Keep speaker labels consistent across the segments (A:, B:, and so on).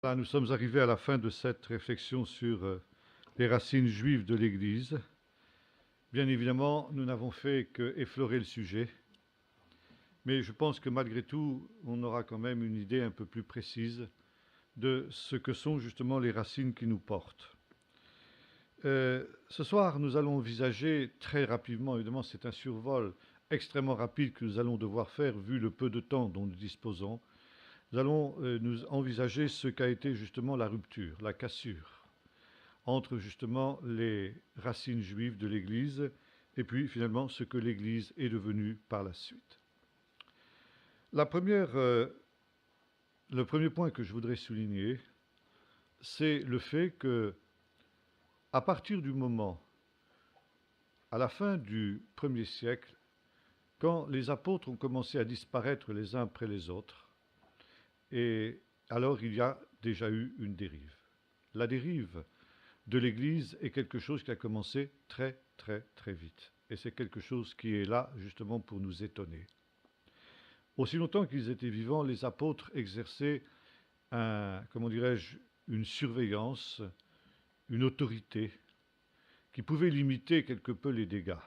A: Là, nous sommes arrivés à la fin de cette réflexion sur les racines juives de l'Église. Bien évidemment, nous n'avons fait qu'effleurer le sujet, mais je pense que malgré tout, on aura quand même une idée un peu plus précise de ce que sont justement les racines qui nous portent. Ce soir, nous allons envisager très rapidement, évidemment c'est un survol extrêmement rapide que nous allons devoir faire vu le peu de temps dont nous disposons. Nous allons nous envisager ce qu'a été justement la rupture, la cassure entre justement les racines juives de l'Église et puis finalement ce que l'Église est devenue par la suite. Le premier point que je voudrais souligner, c'est le fait que, à partir du moment, à la fin du 1er siècle, quand les apôtres ont commencé à disparaître les uns après les autres, et alors il y a déjà eu une dérive. La dérive de l'Église est quelque chose qui a commencé très vite. Et c'est quelque chose qui est là justement pour nous étonner. Aussi longtemps qu'ils étaient vivants, les apôtres exerçaient comment dirais-je, une surveillance, une autorité qui pouvait limiter quelque peu les dégâts.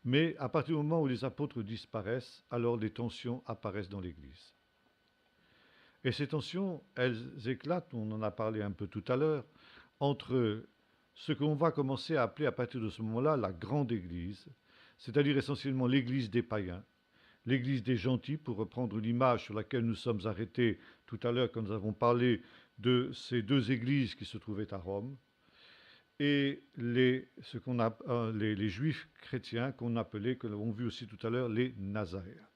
A: Mais à partir du moment où les apôtres disparaissent, alors des tensions apparaissent dans l'Église. Et ces tensions, elles éclatent, on en a parlé un peu tout à l'heure, entre ce qu'on va commencer à appeler à partir de ce moment-là la grande Église, c'est-à-dire essentiellement l'Église des païens, l'Église des gentils, pour reprendre l'image sur laquelle nous sommes arrêtés tout à l'heure quand nous avons parlé de ces deux églises qui se trouvaient à Rome, et les juifs chrétiens qu'on appelait, que nous avons vu aussi tout à l'heure, les Nazaréens.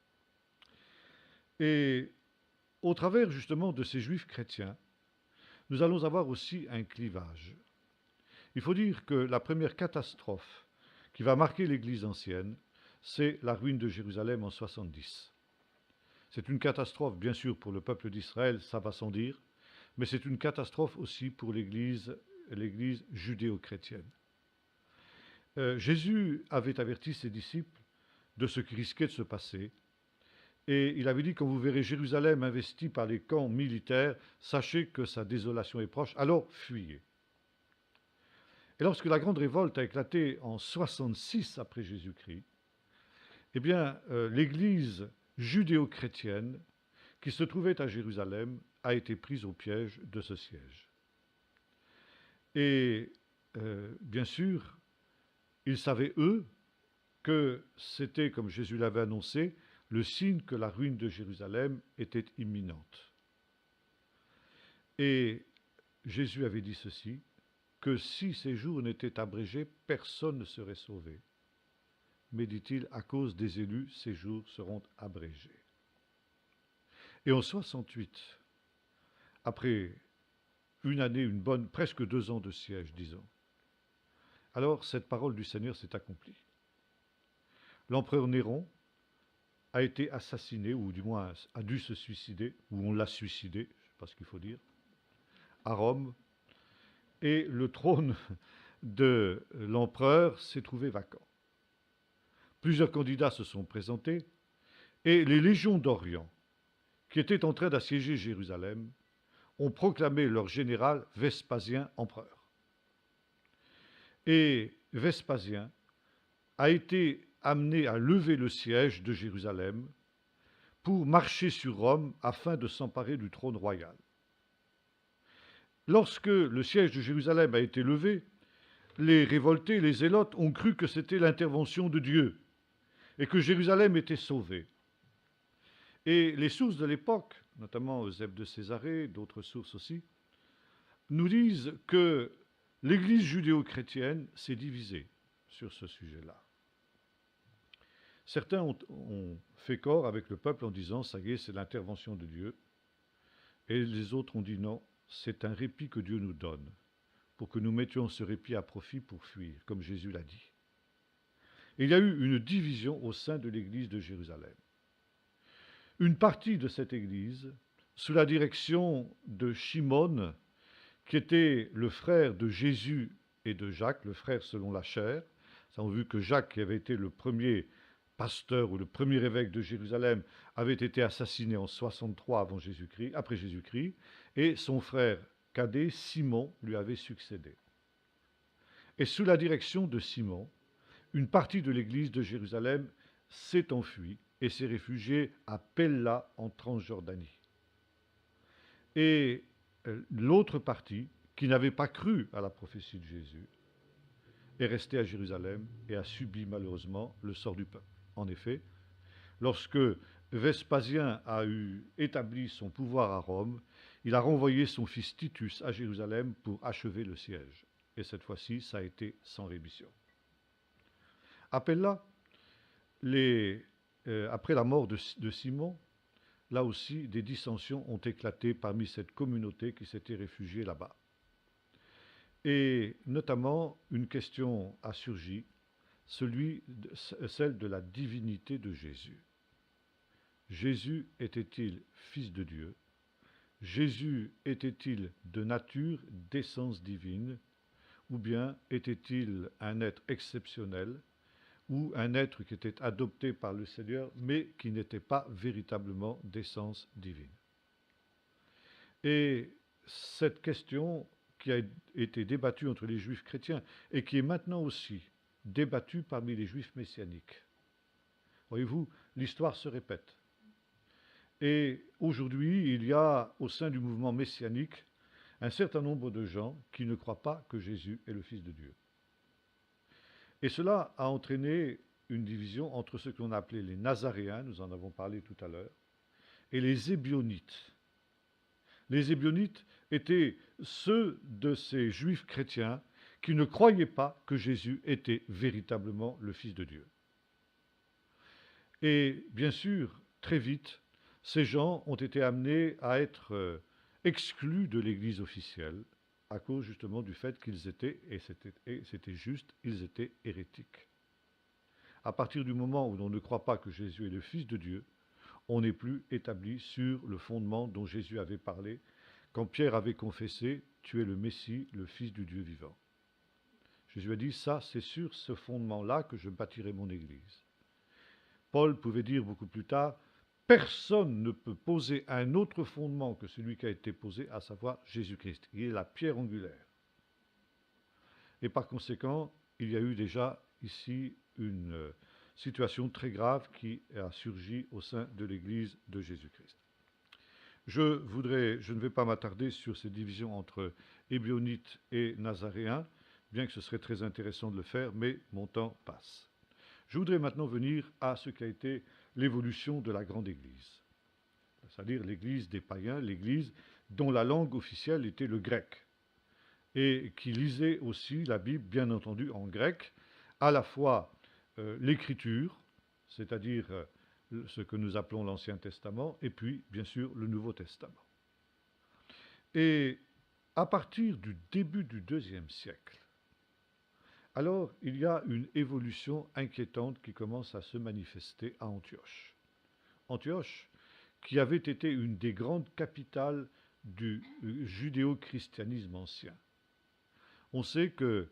A: Et au travers justement de ces juifs chrétiens, nous allons avoir aussi un clivage. Il faut dire que la première catastrophe qui va marquer l'Église ancienne, c'est la ruine de Jérusalem en 70. C'est une catastrophe, bien sûr, pour le peuple d'Israël, ça va sans dire, mais c'est une catastrophe aussi pour l'Église judéo-chrétienne. Jésus avait averti ses disciples de ce qui risquait de se passer, et il avait dit, quand vous verrez Jérusalem investie par les camps militaires, sachez que sa désolation est proche, alors fuyez. Et lorsque la grande révolte a éclaté en 66 après Jésus-Christ, eh bien, l'Église judéo-chrétienne qui se trouvait à Jérusalem a été prise au piège de ce siège. Et bien sûr, ils savaient, eux, que c'était, comme Jésus l'avait annoncé, le signe que la ruine de Jérusalem était imminente. Et Jésus avait dit ceci, que si ces jours n'étaient abrégés, personne ne serait sauvé. Mais, dit-il, à cause des élus, ces jours seront abrégés. Et en 68, après une année, presque 2 ans de siège, disons, alors cette parole du Seigneur s'est accomplie. L'empereur Néron a été assassiné, ou du moins a dû se suicider, ou on l'a suicidé, je ne sais pas ce qu'il faut dire, à Rome, et le trône de l'empereur s'est trouvé vacant. Plusieurs candidats se sont présentés, et les légions d'Orient, qui étaient en train d'assiéger Jérusalem, ont proclamé leur général Vespasien empereur. Et Vespasien a été amené à lever le siège de Jérusalem pour marcher sur Rome afin de s'emparer du trône royal. Lorsque le siège de Jérusalem a été levé, les révoltés, les zélotes, ont cru que c'était l'intervention de Dieu et que Jérusalem était sauvée. Et les sources de l'époque, notamment Eusèbe de Césarée, d'autres sources aussi, nous disent que l'Église judéo-chrétienne s'est divisée sur ce sujet-là. Certains ont fait corps avec le peuple en disant « ça y est, c'est l'intervention de Dieu ». Et les autres ont dit « non, c'est un répit que Dieu nous donne pour que nous mettions ce répit à profit pour fuir, comme Jésus l'a dit ». Et il y a eu une division au sein de l'Église de Jérusalem. Une partie de cette Église, sous la direction de Shimon, qui était le frère de Jésus et de Jacques, le frère selon la chair. Nous avons vu que Jacques, qui avait été le premier pasteur ou le premier évêque de Jérusalem, avait été assassiné en 63 après Jésus-Christ, et son frère cadet, Simon, lui avait succédé. Et sous la direction de Simon, une partie de l'église de Jérusalem s'est enfuie et s'est réfugiée à Pella en Transjordanie. Et l'autre partie, qui n'avait pas cru à la prophétie de Jésus, est restée à Jérusalem et a subi malheureusement le sort du peuple. En effet, lorsque Vespasien a établi son pouvoir à Rome, il a renvoyé son fils Titus à Jérusalem pour achever le siège. Et cette fois-ci, ça a été sans rémission. À Pella, après la mort de Simon, là aussi, des dissensions ont éclaté parmi cette communauté qui s'était réfugiée là-bas. Et notamment, une question a surgi, celle de la divinité de Jésus. Jésus était-il fils de Dieu? Jésus était-il de nature, d'essence divine? Ou bien était-il un être exceptionnel ou un être qui était adopté par le Seigneur, mais qui n'était pas véritablement d'essence divine? Et cette question qui a été débattue entre les juifs chrétiens et qui est maintenant aussi débattue parmi les juifs messianiques. Voyez-vous, l'histoire se répète. Et aujourd'hui, il y a au sein du mouvement messianique un certain nombre de gens qui ne croient pas que Jésus est le Fils de Dieu. Et cela a entraîné une division entre ce qu'on a appelé les Nazaréens, nous en avons parlé tout à l'heure, et les Ébionites. Les Ébionites étaient ceux de ces juifs chrétiens qui ne croyaient pas que Jésus était véritablement le Fils de Dieu. Et bien sûr, très vite, ces gens ont été amenés à être exclus de l'Église officielle à cause justement du fait qu'ils étaient, et c'était juste, ils étaient hérétiques. À partir du moment où l'on ne croit pas que Jésus est le Fils de Dieu, on n'est plus établi sur le fondement dont Jésus avait parlé quand Pierre avait confessé « Tu es le Messie, le Fils du Dieu vivant ». Jésus a dit « Ça, c'est sur ce fondement-là que je bâtirai mon Église ». Paul pouvait dire beaucoup plus tard « Personne ne peut poser un autre fondement que celui qui a été posé, à savoir Jésus-Christ. Il est la pierre angulaire. » Et par conséquent, il y a eu déjà ici une situation très grave qui a surgi au sein de l'Église de Jésus-Christ. Je ne vais pas m'attarder sur ces divisions entre Ébionites et Nazaréens, bien que ce serait très intéressant de le faire, mais mon temps passe. Je voudrais maintenant venir à ce qui a été l'évolution de la grande Église, c'est-à-dire l'Église des païens, l'Église dont la langue officielle était le grec, et qui lisait aussi la Bible, bien entendu, en grec, à la fois l'Écriture, c'est-à-dire ce que nous appelons l'Ancien Testament, et puis, bien sûr, le Nouveau Testament. Et à partir du début du IIe siècle, alors il y a une évolution inquiétante qui commence à se manifester à Antioche. Antioche, qui avait été une des grandes capitales du judéo-christianisme ancien. On sait que,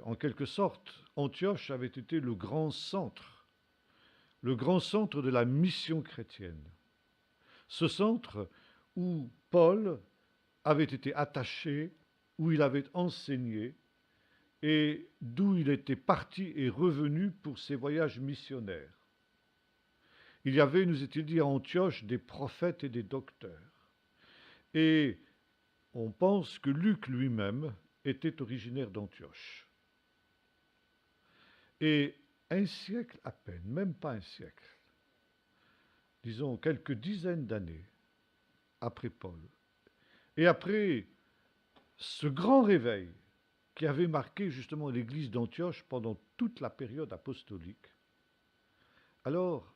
A: en quelque sorte, Antioche avait été le grand centre de la mission chrétienne. Ce centre où Paul avait été attaché, où il avait enseigné, et d'où il était parti et revenu pour ses voyages missionnaires. Il y avait, nous est-il dit, à Antioche, des prophètes et des docteurs. Et on pense que Luc lui-même était originaire d'Antioche. Et un siècle à peine, même pas un siècle, disons quelques dizaines d'années après Paul, et après ce grand réveil qui avait marqué justement l'église d'Antioche pendant toute la période apostolique, alors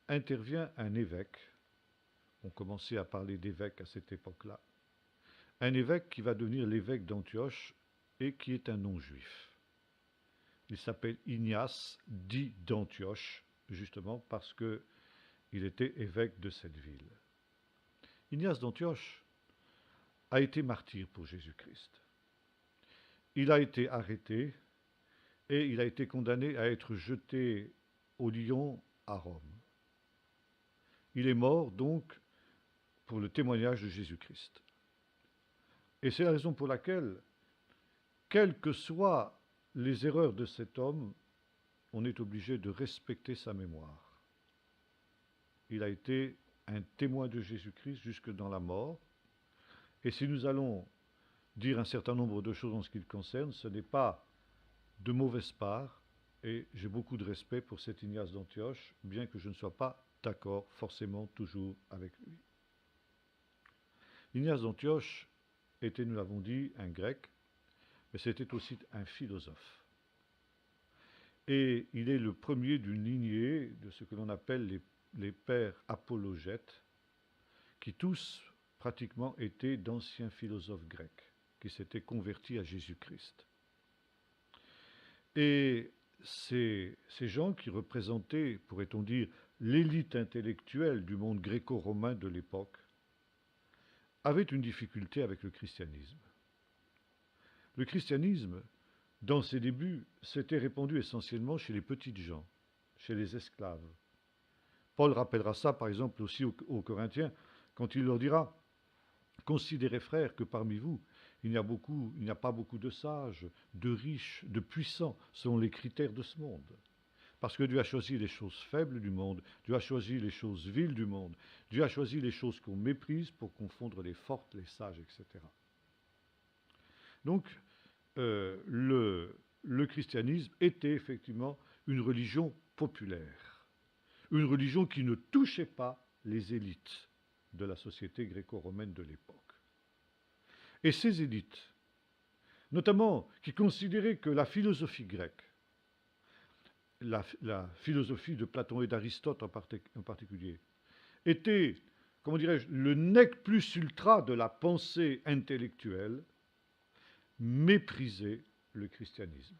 A: intervient un évêque, on commençait à parler d'évêque à cette époque-là, un évêque qui va devenir l'évêque d'Antioche et qui est un non-juif. Il s'appelle Ignace, dit d'Antioche, justement parce qu'il était évêque de cette ville. Ignace d'Antioche a été martyr pour Jésus-Christ. Il a été arrêté et il a été condamné à être jeté au lion à Rome. Il est mort donc pour le témoignage de Jésus-Christ. Et c'est la raison pour laquelle, quelles que soient les erreurs de cet homme, on est obligé de respecter sa mémoire. Il a été un témoin de Jésus-Christ jusque dans la mort. Et si nous allons dire un certain nombre de choses en ce qui le concerne, ce n'est pas de mauvaise part, et j'ai beaucoup de respect pour cet Ignace d'Antioche, bien que je ne sois pas d'accord forcément toujours avec lui. Ignace d'Antioche était, nous l'avons dit, un grec, mais c'était aussi un philosophe. Et il est le premier d'une lignée de ce que l'on appelle les pères apologètes, qui tous pratiquement étaient d'anciens philosophes grecs, qui s'étaient convertis à Jésus-Christ. Et ces gens qui représentaient, pourrait-on dire, l'élite intellectuelle du monde gréco-romain de l'époque, avaient une difficulté avec le christianisme. Le christianisme, dans ses débuts, s'était répandu essentiellement chez les petites gens, chez les esclaves. Paul rappellera ça, par exemple, aussi aux Corinthiens, quand il leur dira « Considérez, frères, que parmi vous, il n'y a pas beaucoup de sages, de riches, de puissants, selon les critères de ce monde. Parce que Dieu a choisi les choses faibles du monde, Dieu a choisi les choses viles du monde, Dieu a choisi les choses qu'on méprise pour confondre les fortes, les sages, etc. » Donc, le christianisme était effectivement une religion populaire, une religion qui ne touchait pas les élites de la société gréco-romaine de l'époque. Et ces élites, notamment qui considéraient que la philosophie grecque, la philosophie de Platon et d'Aristote en particulier, était, comment dirais-je, le nec plus ultra de la pensée intellectuelle, méprisaient le christianisme.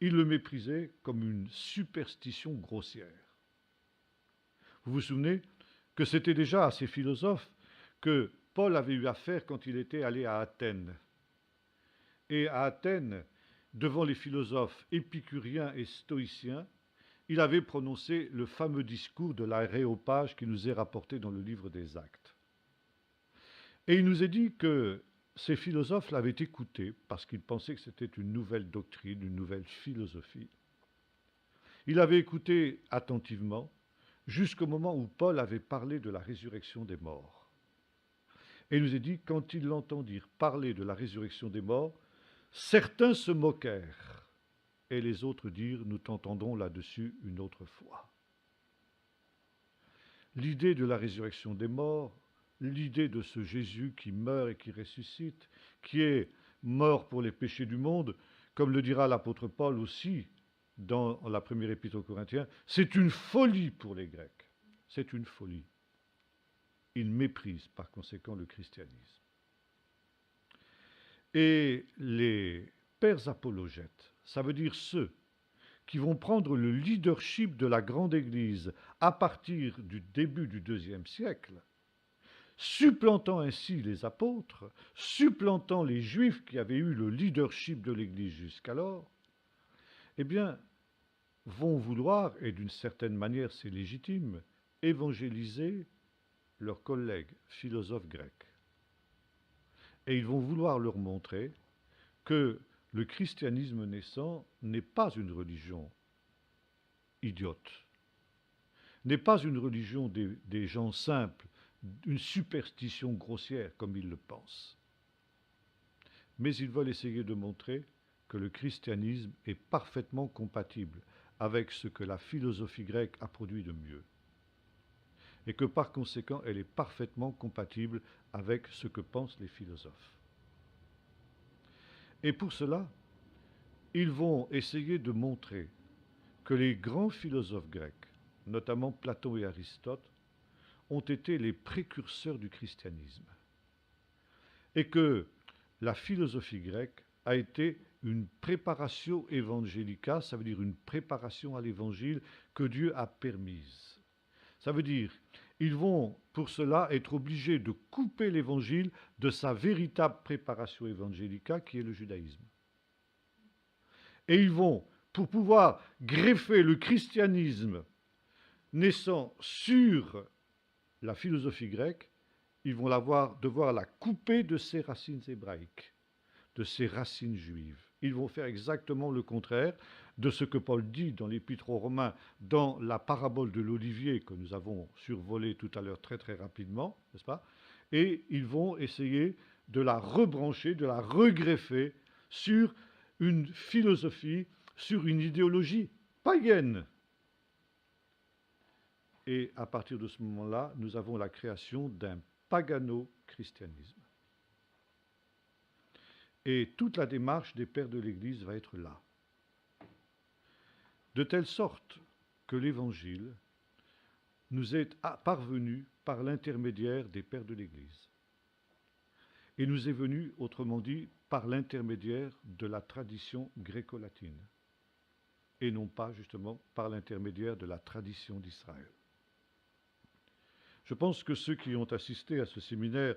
A: Ils le méprisaient comme une superstition grossière. Vous vous souvenez que c'était déjà à ces philosophes que Paul avait eu affaire quand il était allé à Athènes. Et à Athènes, devant les philosophes épicuriens et stoïciens, il avait prononcé le fameux discours de l'Aréopage qui nous est rapporté dans le livre des Actes. Et il nous est dit que ces philosophes l'avaient écouté parce qu'ils pensaient que c'était une nouvelle doctrine, une nouvelle philosophie. Il avait écouté attentivement jusqu'au moment où Paul avait parlé de la résurrection des morts. Et il nous est dit, quand ils l'entendirent parler de la résurrection des morts, certains se moquèrent et les autres dirent, nous t'entendons là-dessus une autre fois. L'idée de la résurrection des morts, l'idée de ce Jésus qui meurt et qui ressuscite, qui est mort pour les péchés du monde, comme le dira l'apôtre Paul aussi dans la première épître aux Corinthiens, c'est une folie pour les Grecs. C'est une folie. Ils méprisent par conséquent le christianisme. Et les pères apologètes, ça veut dire ceux qui vont prendre le leadership de la grande Église à partir du début du IIe siècle, supplantant ainsi les apôtres, supplantant les Juifs qui avaient eu le leadership de l'Église jusqu'alors, eh bien, vont vouloir, et d'une certaine manière c'est légitime, évangéliser leurs collègues philosophes grecs. Et ils vont vouloir leur montrer que le christianisme naissant n'est pas une religion idiote, n'est pas une religion des gens simples, une superstition grossière comme ils le pensent. Mais ils veulent essayer de montrer que le christianisme est parfaitement compatible avec ce que la philosophie grecque a produit de mieux. Et que par conséquent, elle est parfaitement compatible avec ce que pensent les philosophes. Et pour cela, ils vont essayer de montrer que les grands philosophes grecs, notamment Platon et Aristote, ont été les précurseurs du christianisme. Et que la philosophie grecque a été une préparatio evangelica, ça veut dire une préparation à l'évangile que Dieu a permise. Ça veut dire, ils vont pour cela être obligés de couper l'évangile de sa véritable préparation evangelica qui est le judaïsme. Et ils vont, pour pouvoir greffer le christianisme naissant sur la philosophie grecque, ils vont devoir la couper de ses racines hébraïques, de ses racines juives. Ils vont faire exactement le contraire de ce que Paul dit dans l'Épître aux Romains, dans la parabole de l'olivier que nous avons survolée tout à l'heure très très rapidement, n'est-ce pas? Et ils vont essayer de la rebrancher, de la regreffer sur une philosophie, sur une idéologie païenne. Et à partir de ce moment-là, nous avons la création d'un pagano-christianisme. Et toute la démarche des pères de l'Église va être là. De telle sorte que l'Évangile nous est parvenu par l'intermédiaire des pères de l'Église. Et nous est venu, autrement dit, par l'intermédiaire de la tradition gréco-latine, et non pas justement par l'intermédiaire de la tradition d'Israël. Je pense que ceux qui ont assisté à ce séminaire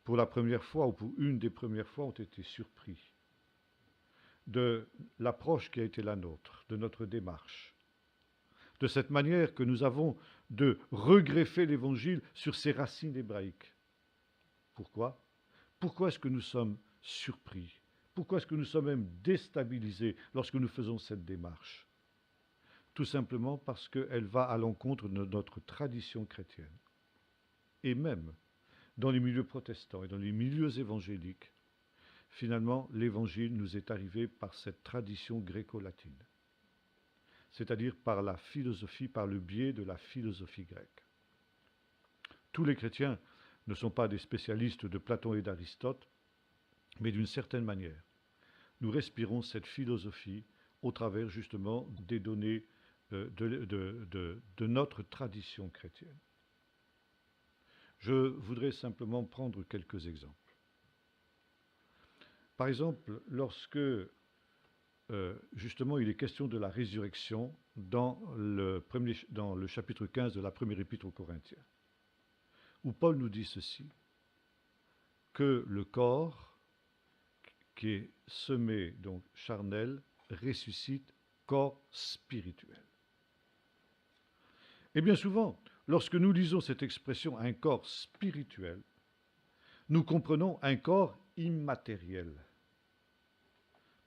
A: pour la première fois ou pour une des premières fois ont été surpris de l'approche qui a été la nôtre, de notre démarche, de cette manière que nous avons de regreffer l'Évangile sur ses racines hébraïques. Pourquoi? Pourquoi est-ce que nous sommes surpris? Pourquoi est-ce que nous sommes même déstabilisés lorsque nous faisons cette démarche? Tout simplement parce qu'elle va à l'encontre de notre tradition chrétienne. Et même dans les milieux protestants et dans les milieux évangéliques, finalement, l'Évangile nous est arrivé par cette tradition gréco-latine, c'est-à-dire par la philosophie, par le biais de la philosophie grecque. Tous les chrétiens ne sont pas des spécialistes de Platon et d'Aristote, mais d'une certaine manière, nous respirons cette philosophie au travers justement des données de notre tradition chrétienne. Je voudrais simplement prendre quelques exemples. Par exemple, lorsque justement il est question de la résurrection dans le chapitre 15 de la première épître aux Corinthiens, où Paul nous dit ceci, que le corps qui est semé, donc charnel, ressuscite corps spirituel. Et bien souvent, lorsque nous lisons cette expression « un corps spirituel », nous comprenons un corps immatériel.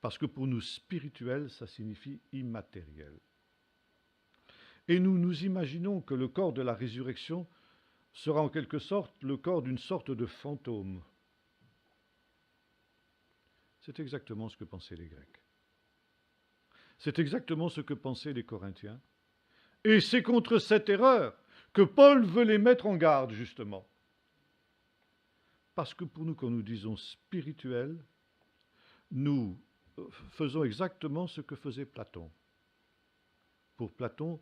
A: Parce que pour nous, spirituel, ça signifie immatériel. Et nous nous imaginons que le corps de la résurrection sera en quelque sorte le corps d'une sorte de fantôme. C'est exactement ce que pensaient les Grecs. C'est exactement ce que pensaient les Corinthiens. Et c'est contre cette erreur que Paul veut les mettre en garde, justement. Parce que pour nous, quand nous disons spirituel, nous faisons exactement ce que faisait Platon. Pour Platon,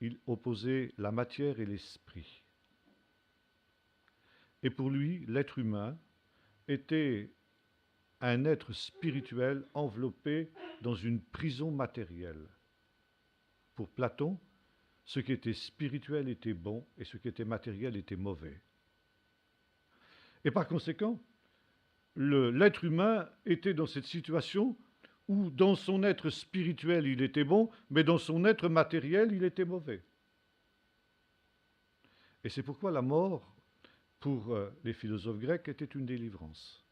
A: il opposait la matière et l'esprit. Et pour lui, l'être humain était un être spirituel enveloppé dans une prison matérielle. Pour Platon, ce qui était spirituel était bon et ce qui était matériel était mauvais. Et par conséquent, l'être humain était dans cette situation où dans son être spirituel il était bon, mais dans son être matériel il était mauvais. Et c'est pourquoi la mort, pour les philosophes grecs, était une délivrance.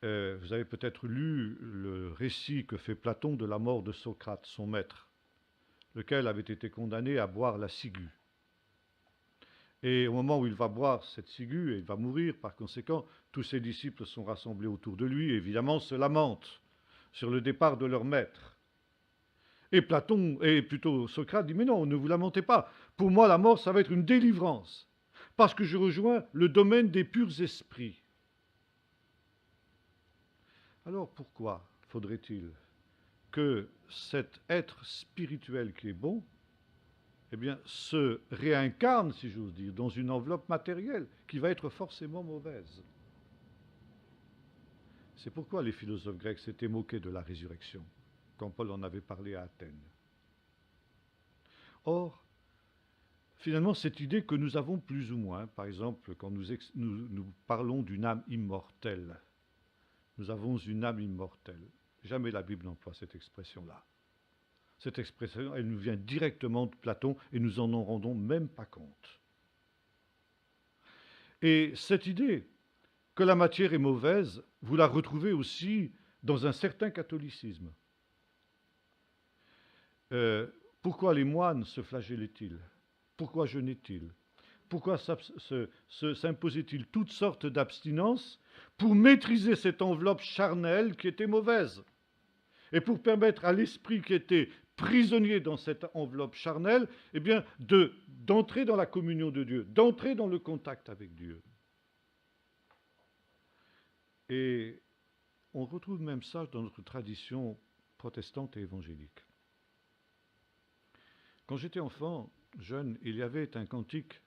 A: Vous avez peut-être lu le récit que fait Platon de la mort de Socrate, son maître, lequel avait été condamné à boire la ciguë. Et au moment où il va boire cette ciguë, et il va mourir, par conséquent, tous ses disciples sont rassemblés autour de lui, et évidemment se lamentent sur le départ de leur maître. Et plutôt Socrate dit, mais non, ne vous lamentez pas, pour moi la mort ça va être une délivrance, parce que je rejoins le domaine des purs esprits. Alors pourquoi faudrait-il que cet être spirituel qui est bon, eh bien, se réincarne, si j'ose dire, dans une enveloppe matérielle qui va être forcément mauvaise? C'est pourquoi les philosophes grecs s'étaient moqués de la résurrection, quand Paul en avait parlé à Athènes. Or, finalement, cette idée que nous avons plus ou moins, par exemple, quand nous parlons d'une âme immortelle, nous avons une âme immortelle. Jamais la Bible n'emploie cette expression-là. Cette expression, elle nous vient directement de Platon et nous en rendons même pas compte. Et cette idée que la matière est mauvaise, vous la retrouvez aussi dans un certain catholicisme. Euh, Pourquoi les moines se flagellaient-ils? Pourquoi jeûnaient-ils? Pourquoi s'imposaient-ils toutes sortes d'abstinences pour maîtriser cette enveloppe charnelle qui était mauvaise et pour permettre à l'esprit qui était prisonnier dans cette enveloppe charnelle, eh bien, d'entrer dans la communion de Dieu, d'entrer dans le contact avec Dieu. Et on retrouve même ça dans notre tradition protestante et évangélique. Quand j'étais enfant, jeune, il y avait un cantique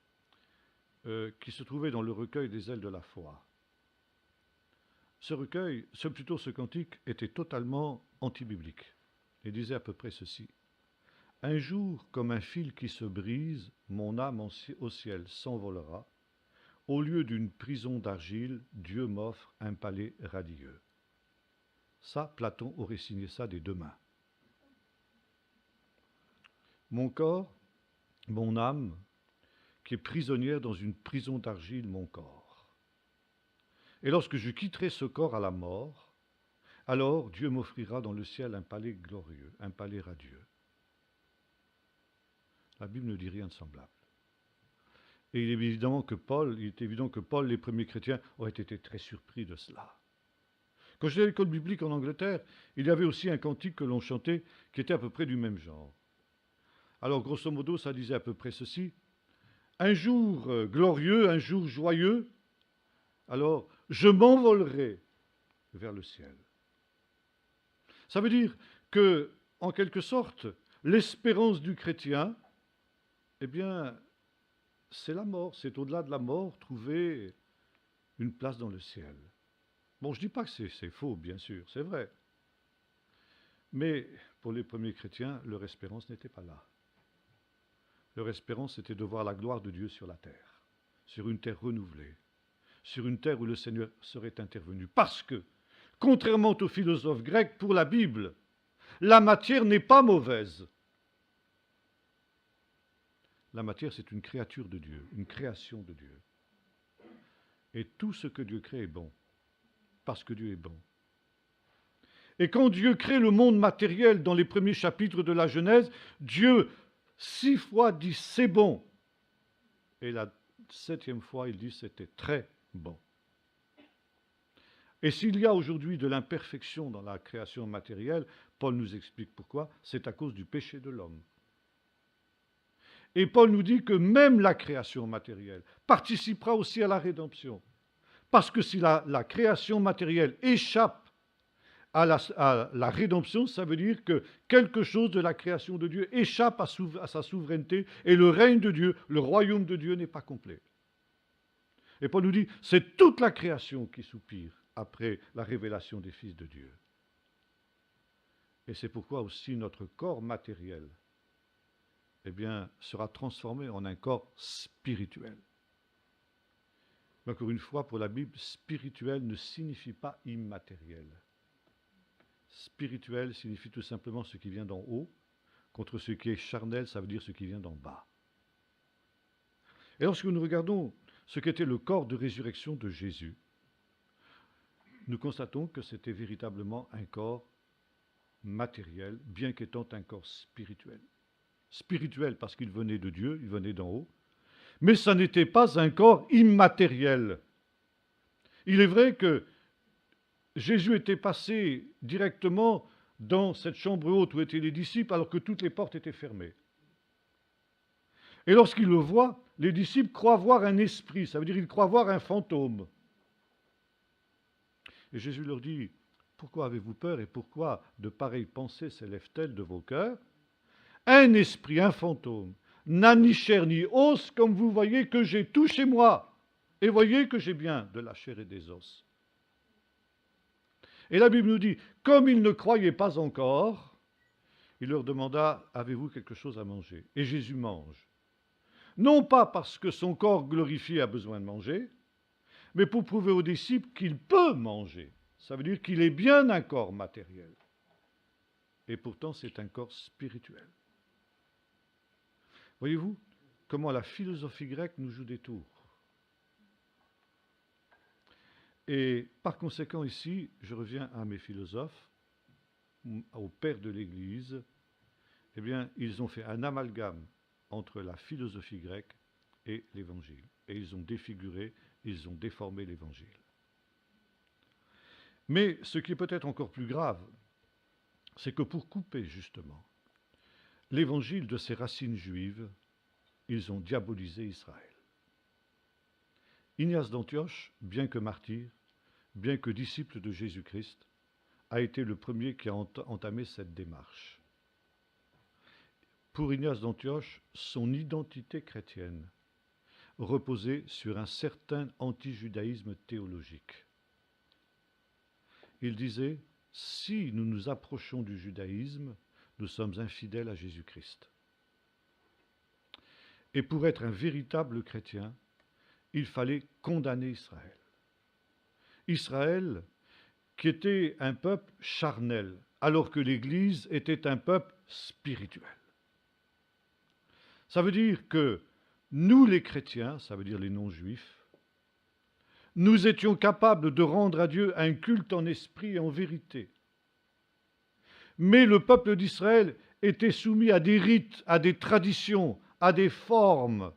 A: qui se trouvait dans le recueil des ailes de la foi. Ce recueil, ce cantique, était totalement anti-biblique. Il disait à peu près ceci. Un jour, comme un fil qui se brise, mon âme au ciel s'envolera. Au lieu d'une prison d'argile, Dieu m'offre un palais radieux. Ça, Platon aurait signé ça des deux mains. Mon corps, mon âme, qui est prisonnière dans une prison d'argile, mon corps. Et lorsque je quitterai ce corps à la mort, alors Dieu m'offrira dans le ciel un palais glorieux, un palais radieux. La Bible ne dit rien de semblable. Et il est évident que Paul, les premiers chrétiens, auraient été très surpris de cela. Quand j'étais à l'école biblique en Angleterre, il y avait aussi un cantique que l'on chantait qui était à peu près du même genre. Alors, grosso modo, ça disait à peu près ceci. Un jour glorieux, un jour joyeux, alors je m'envolerai vers le ciel. Ça veut dire que, en quelque sorte, l'espérance du chrétien, eh bien, c'est la mort, c'est au-delà de la mort, trouver une place dans le ciel. Bon, je ne dis pas que c'est faux, bien sûr, c'est vrai. Mais pour les premiers chrétiens, leur espérance n'était pas là. Leur espérance, c'était de voir la gloire de Dieu sur la terre, sur une terre renouvelée, sur une terre où le Seigneur serait intervenu. Parce que, contrairement aux philosophes grecs, pour la Bible, la matière n'est pas mauvaise. La matière, c'est une créature de Dieu, une création de Dieu. Et tout ce que Dieu crée est bon, parce que Dieu est bon. Et quand Dieu crée le monde matériel dans les premiers chapitres de la Genèse, Dieu 6 fois dit c'est bon. Et la 7e fois, il dit c'était très bon. Et s'il y a aujourd'hui de l'imperfection dans la création matérielle, Paul nous explique pourquoi, c'est à cause du péché de l'homme. Et Paul nous dit que même la création matérielle participera aussi à la rédemption. Parce que si la création matérielle échappe à la rédemption, ça veut dire que quelque chose de la création de Dieu échappe à sa souveraineté et le règne de Dieu, le royaume de Dieu n'est pas complet. Et Paul nous dit, c'est toute la création qui soupire après la révélation des fils de Dieu. Et c'est pourquoi aussi notre corps matériel, eh bien, sera transformé en un corps spirituel. Mais encore une fois, pour la Bible, spirituel ne signifie pas immatériel. Spirituel signifie tout simplement ce qui vient d'en haut, contre ce qui est charnel, ça veut dire ce qui vient d'en bas. Et lorsque nous regardons ce qu'était le corps de résurrection de Jésus, nous constatons que c'était véritablement un corps matériel, bien qu'étant un corps spirituel. Spirituel parce qu'il venait de Dieu, il venait d'en haut, mais ça n'était pas un corps immatériel. Il est vrai que Jésus était passé directement dans cette chambre haute où étaient les disciples alors que toutes les portes étaient fermées. Et lorsqu'ils le voient, les disciples croient voir un esprit, ça veut dire qu'ils croient voir un fantôme. Et Jésus leur dit, pourquoi avez-vous peur et pourquoi de pareilles pensées s'élèvent-elles de vos cœurs? Un esprit, un fantôme, n'a ni chair ni os, comme vous voyez que j'ai tout chez moi. Et voyez que j'ai bien de la chair et des os. Et la Bible nous dit, comme ils ne croyaient pas encore, il leur demanda, avez-vous quelque chose à manger? Et Jésus mange. Non pas parce que son corps glorifié a besoin de manger, mais pour prouver aux disciples qu'il peut manger. Ça veut dire qu'il est bien un corps matériel. Et pourtant, c'est un corps spirituel. Voyez-vous comment la philosophie grecque nous joue des tours. Et par conséquent, ici, je reviens à mes philosophes, aux pères de l'Église. Eh bien, ils ont fait un amalgame entre la philosophie grecque et l'Évangile. Et ils ont défiguré, ils ont déformé l'Évangile. Mais ce qui est peut-être encore plus grave, c'est que pour couper justement l'Évangile de ses racines juives, ils ont diabolisé Israël. Ignace d'Antioche, bien que martyr, bien que disciple de Jésus-Christ, a été le premier qui a entamé cette démarche. Pour Ignace d'Antioche, son identité chrétienne reposait sur un certain antijudaïsme théologique. Il disait, si nous nous approchons du judaïsme, nous sommes infidèles à Jésus-Christ. Et pour être un véritable chrétien, il fallait condamner Israël. Israël, qui était un peuple charnel, alors que l'Église était un peuple spirituel. Ça veut dire que nous, les chrétiens, ça veut dire les non-juifs, nous étions capables de rendre à Dieu un culte en esprit et en vérité. Mais le peuple d'Israël était soumis à des rites, à des traditions, à des formes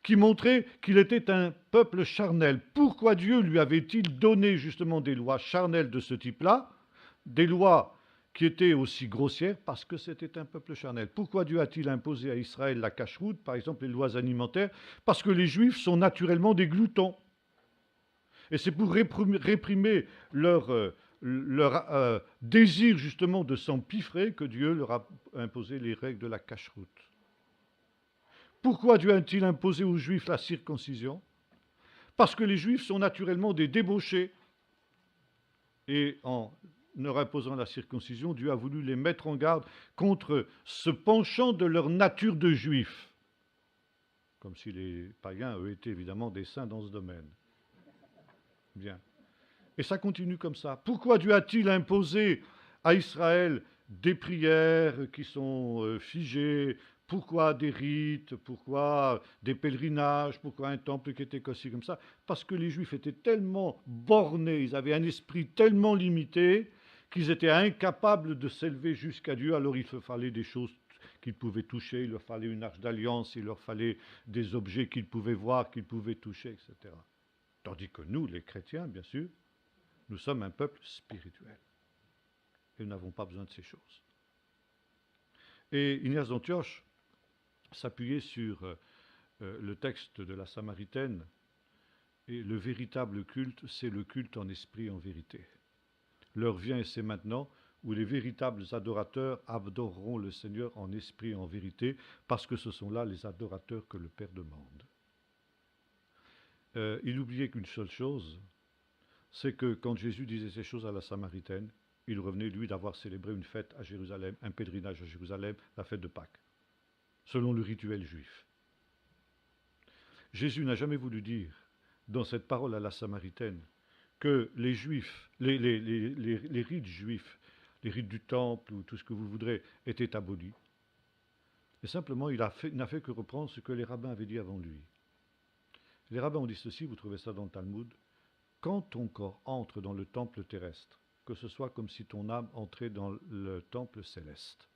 A: qui montraient qu'il était un peuple charnel. Pourquoi Dieu lui avait-il donné justement des lois charnelles de ce type-là, des lois qui étaient aussi grossières? Parce que c'était un peuple charnel. Pourquoi Dieu a-t-il imposé à Israël la cacheroute, par exemple les lois alimentaires? Parce que les Juifs sont naturellement des gloutons. Et c'est pour réprimer leur désir justement de s'empiffrer que Dieu leur a imposé les règles de la cacheroute. Pourquoi Dieu a-t-il imposé aux Juifs la circoncision? Parce que les Juifs sont naturellement des débauchés. Et en leur imposant la circoncision, Dieu a voulu les mettre en garde contre ce penchant de leur nature de Juifs. Comme si les païens, eux, étaient évidemment des saints dans ce domaine. Bien. Et ça continue comme ça. Pourquoi Dieu a-t-il imposé à Israël des prières qui sont figées? Pourquoi des rites? Pourquoi des pèlerinages? Pourquoi un temple qui était aussi comme ça? Parce que les Juifs étaient tellement bornés, ils avaient un esprit tellement limité qu'ils étaient incapables de s'élever jusqu'à Dieu. Alors il leur fallait des choses qu'ils pouvaient toucher, il leur fallait une arche d'alliance, il leur fallait des objets qu'ils pouvaient voir, qu'ils pouvaient toucher, etc. Tandis que nous, les chrétiens, bien sûr, nous sommes un peuple spirituel. Et nous n'avons pas besoin de ces choses. Et Ignace d'Antioche s'appuyait sur le texte de la Samaritaine. Et le véritable culte, c'est le culte en esprit et en vérité. L'heure vient, et c'est maintenant, où les véritables adorateurs adoreront le Seigneur en esprit et en vérité, parce que ce sont là les adorateurs que le Père demande. Il oubliait qu'une seule chose, c'est que quand Jésus disait ces choses à la Samaritaine, il revenait, lui, d'avoir célébré une fête à Jérusalem, un pèlerinage à Jérusalem, la fête de Pâques, selon le rituel juif. Jésus n'a jamais voulu dire, dans cette parole à la Samaritaine, que les juifs, les rites juifs, les rites du temple ou tout ce que vous voudrez, étaient abolis. Et simplement, il n'a fait que reprendre ce que les rabbins avaient dit avant lui. Les rabbins ont dit ceci, vous trouvez ça dans le Talmud: quand ton corps entre dans le temple terrestre, que ce soit comme si ton âme entrait dans le temple céleste.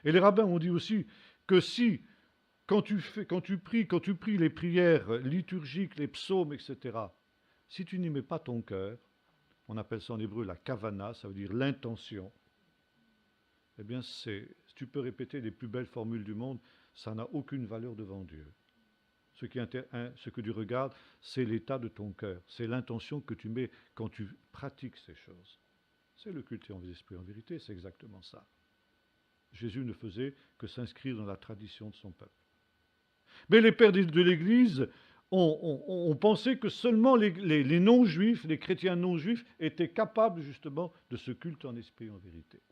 A: Et les rabbins ont dit aussi que si, quand tu pries les prières liturgiques, les psaumes, etc., si tu n'y mets pas ton cœur, on appelle ça en hébreu la kavana, ça veut dire l'intention, eh bien, tu peux répéter les plus belles formules du monde, ça n'a aucune valeur devant Dieu. Ce que Dieu regarde, c'est l'état de ton cœur, c'est l'intention que tu mets quand tu pratiques ces choses. C'est le culte en esprit en vérité, c'est exactement ça. Jésus ne faisait que s'inscrire dans la tradition de son peuple. Mais les pères de l'Église ont pensé que seulement les non-juifs, les chrétiens non-juifs, étaient capables justement de ce culte en esprit et en vérité.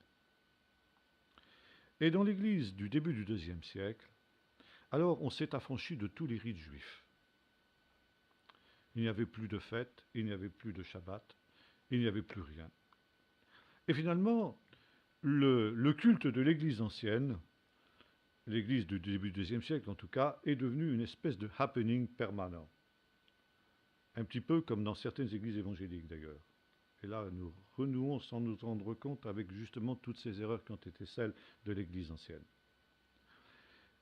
A: Et dans l'Église du début du IIe siècle, alors on s'est affranchi de tous les rites juifs. Il n'y avait plus de fêtes, il n'y avait plus de Shabbat, il n'y avait plus rien. Et finalement, le culte de l'Église ancienne, l'Église du début du IIe siècle en tout cas, est devenu une espèce de happening permanent. un petit peu comme dans certaines églises évangéliques d'ailleurs. Et là, nous renouons sans nous rendre compte avec justement toutes ces erreurs qui ont été celles de l'Église ancienne.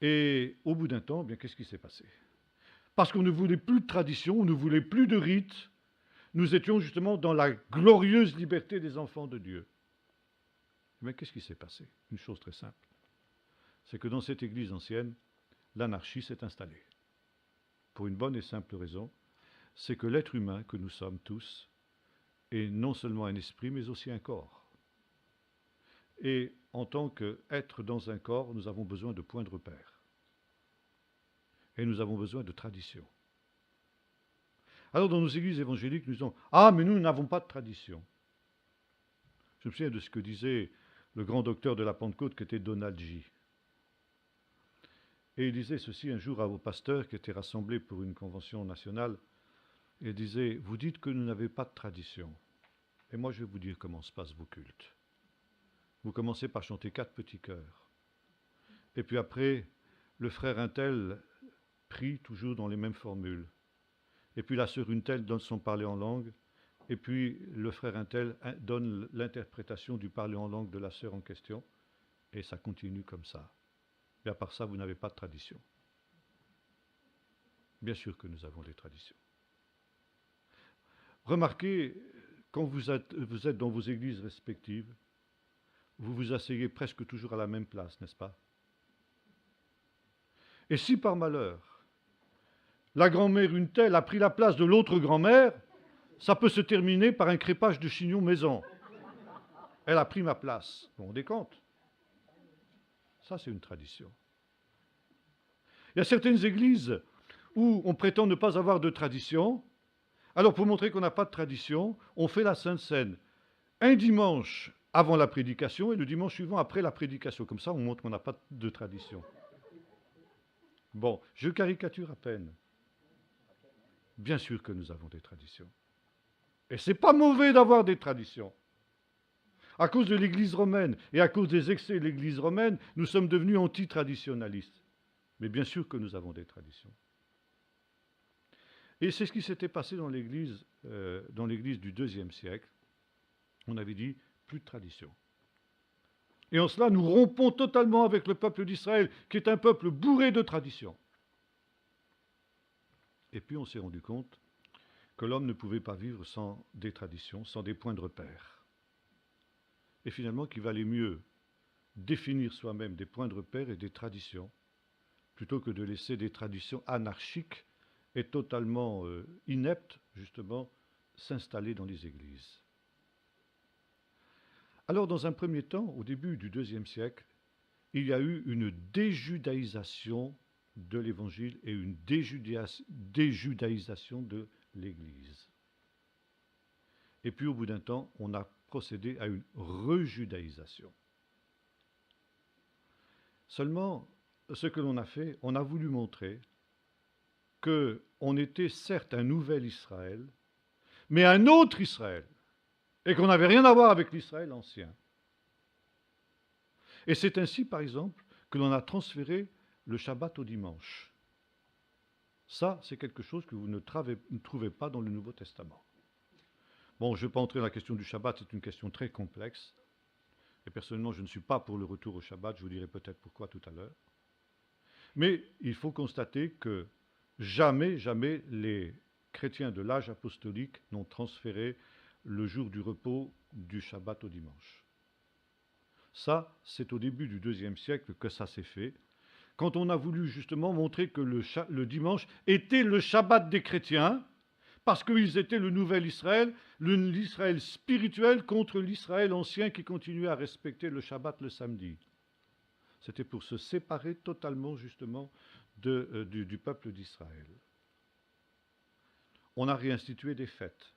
A: Et au bout d'un temps, bien, qu'est-ce qui s'est passé? Parce qu'on ne voulait plus de tradition, on ne voulait plus de rites, nous étions justement dans la glorieuse liberté des enfants de Dieu. Mais qu'est-ce qui s'est passé? Une chose très simple. C'est que dans cette Église ancienne, l'anarchie s'est installée. Pour une bonne et simple raison, c'est que l'être humain que nous sommes tous est non seulement un esprit, mais aussi un corps. Et en tant qu'être dans un corps, nous avons besoin de points de repère. Et nous avons besoin de tradition. Alors dans nos églises évangéliques, nous disons « Ah, mais nous n'avons pas de tradition ». Je me souviens de ce que disait le grand docteur de la Pentecôte qui était Donald G. Et il disait ceci un jour à vos pasteurs qui étaient rassemblés pour une convention nationale. Il disait « Vous dites que nous n'avons pas de tradition. Et moi je vais vous dire comment se passent vos cultes. Vous commencez par chanter 4 petits chœurs. Et puis après, le frère un tel prie toujours dans les mêmes formules. Et puis la sœur une telle donne son parler en langue. Et puis le frère un tel donne l'interprétation du parler en langue de la sœur en question. Et ça continue comme ça. Et à part ça, vous n'avez pas de tradition. Bien sûr que nous avons des traditions. Remarquez, quand vous êtes dans vos églises respectives, vous vous asseyez presque toujours à la même place, n'est-ce pas? Et si par malheur, la grand-mère une telle a pris la place de l'autre grand-mère, ça peut se terminer par un crépage de chignon maison. Elle a pris ma place. Vous vous rendez compte? Ça, c'est une tradition. Il y a certaines églises où on prétend ne pas avoir de tradition. Alors, pour montrer qu'on n'a pas de tradition, on fait la Sainte Seine un dimanche avant la prédication et le dimanche suivant après la prédication. Comme ça, on montre qu'on n'a pas de tradition. Bon, je caricature à peine. Bien sûr que nous avons des traditions. Et c'est pas mauvais d'avoir des traditions. À cause de l'Église romaine et à cause des excès de l'Église romaine, nous sommes devenus anti-traditionalistes. Mais bien sûr que nous avons des traditions. Et c'est ce qui s'était passé dans l'Église du IIe siècle. On avait dit plus de tradition. Et en cela, nous rompons totalement avec le peuple d'Israël, qui est un peuple bourré de traditions. Et puis on s'est rendu compte que l'homme ne pouvait pas vivre sans des traditions, sans des points de repère. Et finalement, qu'il valait mieux définir soi-même des points de repère et des traditions, plutôt que de laisser des traditions anarchiques et totalement ineptes, justement, s'installer dans les églises. Alors, dans un premier temps, au début du IIe siècle, il y a eu une déjudaïsation de l'Évangile et une déjudaïsation de l'Église. Et puis, au bout d'un temps, on a procédé à une rejudaïsation. Seulement, ce que l'on a fait, on a voulu montrer qu'on était certes un nouvel Israël, mais un autre Israël, et qu'on n'avait rien à voir avec l'Israël ancien. Et c'est ainsi, par exemple, que l'on a transféré le Shabbat au dimanche. Ça, c'est quelque chose que vous ne trouvez pas dans le Nouveau Testament. Bon, je ne vais pas entrer dans la question du Shabbat, c'est une question très complexe. Et personnellement, je ne suis pas pour le retour au Shabbat, je vous dirai peut-être pourquoi tout à l'heure. Mais il faut constater que jamais les chrétiens de l'âge apostolique n'ont transféré le jour du repos du Shabbat au dimanche. Ça, c'est au début du IIe siècle que ça s'est fait, quand on a voulu justement montrer que le dimanche était le Shabbat des chrétiens, parce qu'ils étaient le nouvel Israël, l'Israël spirituel contre l'Israël ancien qui continuait à respecter le Shabbat le samedi. C'était pour se séparer totalement justement du peuple d'Israël. On a réinstitué des fêtes.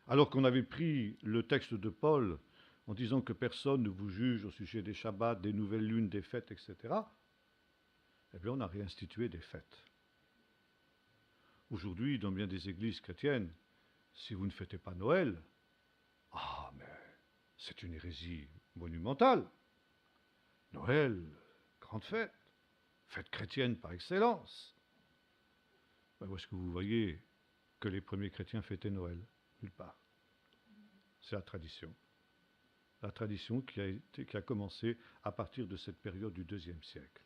A: Alors qu'on avait pris le texte de Paul en disant que personne ne vous juge au sujet des Shabbats, des nouvelles lunes, des fêtes, etc., eh bien on a réinstitué des fêtes. Aujourd'hui, dans bien des églises chrétiennes, si vous ne fêtez pas Noël, ah, mais c'est une hérésie monumentale. Noël, grande fête, fête chrétienne par excellence. Ben, où est-ce que vous voyez que les premiers chrétiens fêtaient Noël. Nulle part. C'est la tradition. La tradition qui a commencé à partir de cette période du IIe siècle.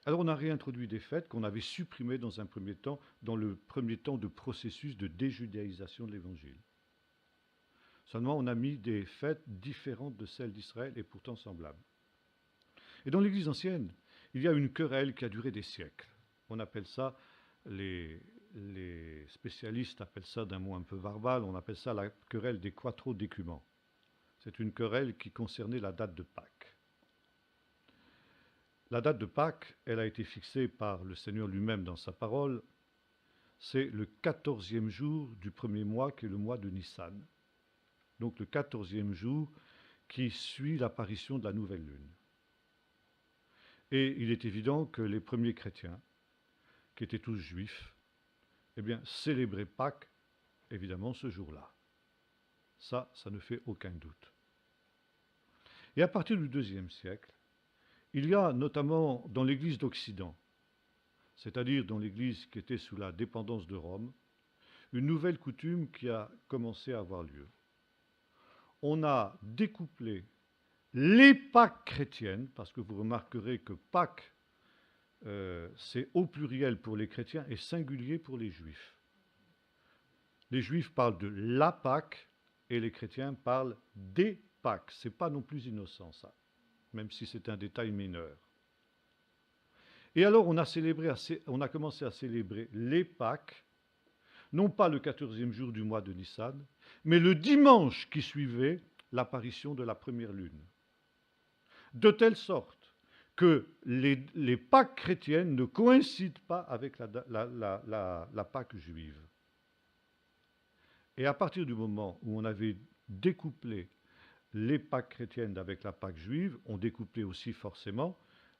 A: Alors on a réintroduit des fêtes qu'on avait supprimées dans un premier temps, dans le premier temps de processus de déjudaïsation de l'Évangile. Seulement on a mis des fêtes différentes de celles d'Israël et pourtant semblables. Et dans l'Église ancienne, il y a une querelle qui a duré des siècles. On appelle ça, les spécialistes appellent ça d'un mot un peu verbal, on appelle ça la querelle des quattro-décuments. C'est une querelle qui concernait la date de Pâques. La date de Pâques, elle a été fixée par le Seigneur lui-même dans sa parole. C'est le 14e jour du premier mois, qui est le mois de Nissan. Donc le 14e jour qui suit l'apparition de la nouvelle lune. Et il est évident que les premiers chrétiens, qui étaient tous juifs, eh bien, célébraient Pâques, évidemment, ce jour-là. Ça ne fait aucun doute. Et à partir du IIe siècle, il y a notamment dans l'Église d'Occident, c'est-à-dire dans l'Église qui était sous la dépendance de Rome, une nouvelle coutume qui a commencé à avoir lieu. On a découplé les Pâques chrétiennes, parce que vous remarquerez que Pâques, c'est au pluriel pour les chrétiens et singulier pour les juifs. Les juifs parlent de la Pâque et les chrétiens parlent des Pâques. Ce n'est pas non plus innocent, ça, même si c'est un détail mineur. Et alors, on a commencé à célébrer les Pâques, non pas le 14e jour du mois de Nissan, mais le dimanche qui suivait l'apparition de la première lune. De telle sorte que les Pâques chrétiennes ne coïncident pas avec la Pâque juive. Et à partir du moment où on avait découplé les Pâques chrétiennes avec la Pâque juive, on découplait aussi forcément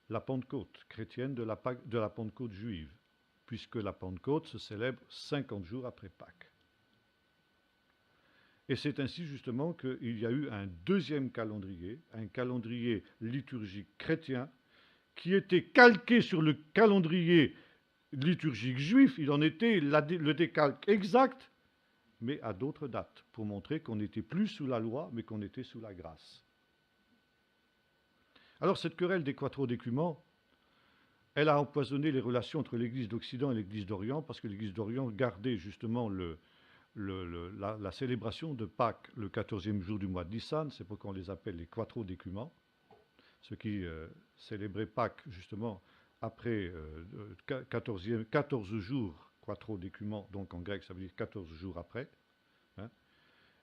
A: la Pentecôte chrétienne de la Pentecôte juive, puisque la Pentecôte se célèbre 50 jours après Pâques. Et c'est ainsi justement qu'il y a eu un deuxième calendrier, un calendrier liturgique chrétien, qui était calqué sur le calendrier liturgique juif. Il en était le décalque exact, mais à d'autres dates, pour montrer qu'on n'était plus sous la loi, mais qu'on était sous la grâce. Alors cette querelle des quattro-décuments, elle a empoisonné les relations entre l'Église d'Occident et l'Église d'Orient, parce que l'Église d'Orient gardait justement la célébration de Pâques le 14e jour du mois de Nissan, c'est pourquoi on les appelle les quattro-décuments, ceux qui célébraient Pâques justement après 14 jours, quattro-décuments, donc en grec ça veut dire 14 jours après. Hein.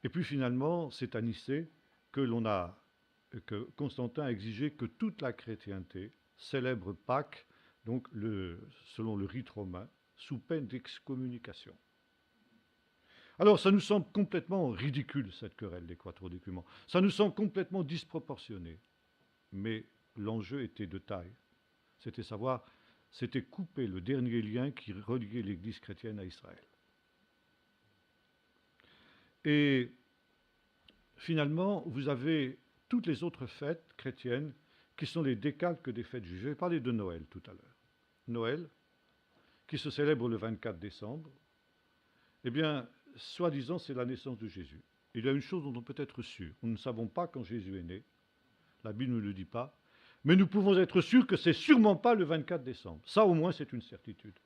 A: Et puis finalement, c'est à Nicée que Constantin a exigé que toute la chrétienté célèbre Pâques, donc selon le rite romain, sous peine d'excommunication. Alors, ça nous semble complètement ridicule, cette querelle des quattro-décuments. Ça nous semble complètement disproportionné. Mais l'enjeu était de taille. C'était couper le dernier lien qui reliait l'Église chrétienne à Israël. Et finalement, vous avez toutes les autres fêtes chrétiennes qui sont les décalques des fêtes juives. Je vais parler de Noël tout à l'heure. Noël, qui se célèbre le 24 décembre, eh bien, soi-disant, c'est la naissance de Jésus. Il y a une chose dont on peut être sûr. Nous ne savons pas quand Jésus est né. La Bible ne le dit pas. Mais nous pouvons être sûrs que c'est sûrement pas le 24 décembre. Ça, au moins, c'est une certitude.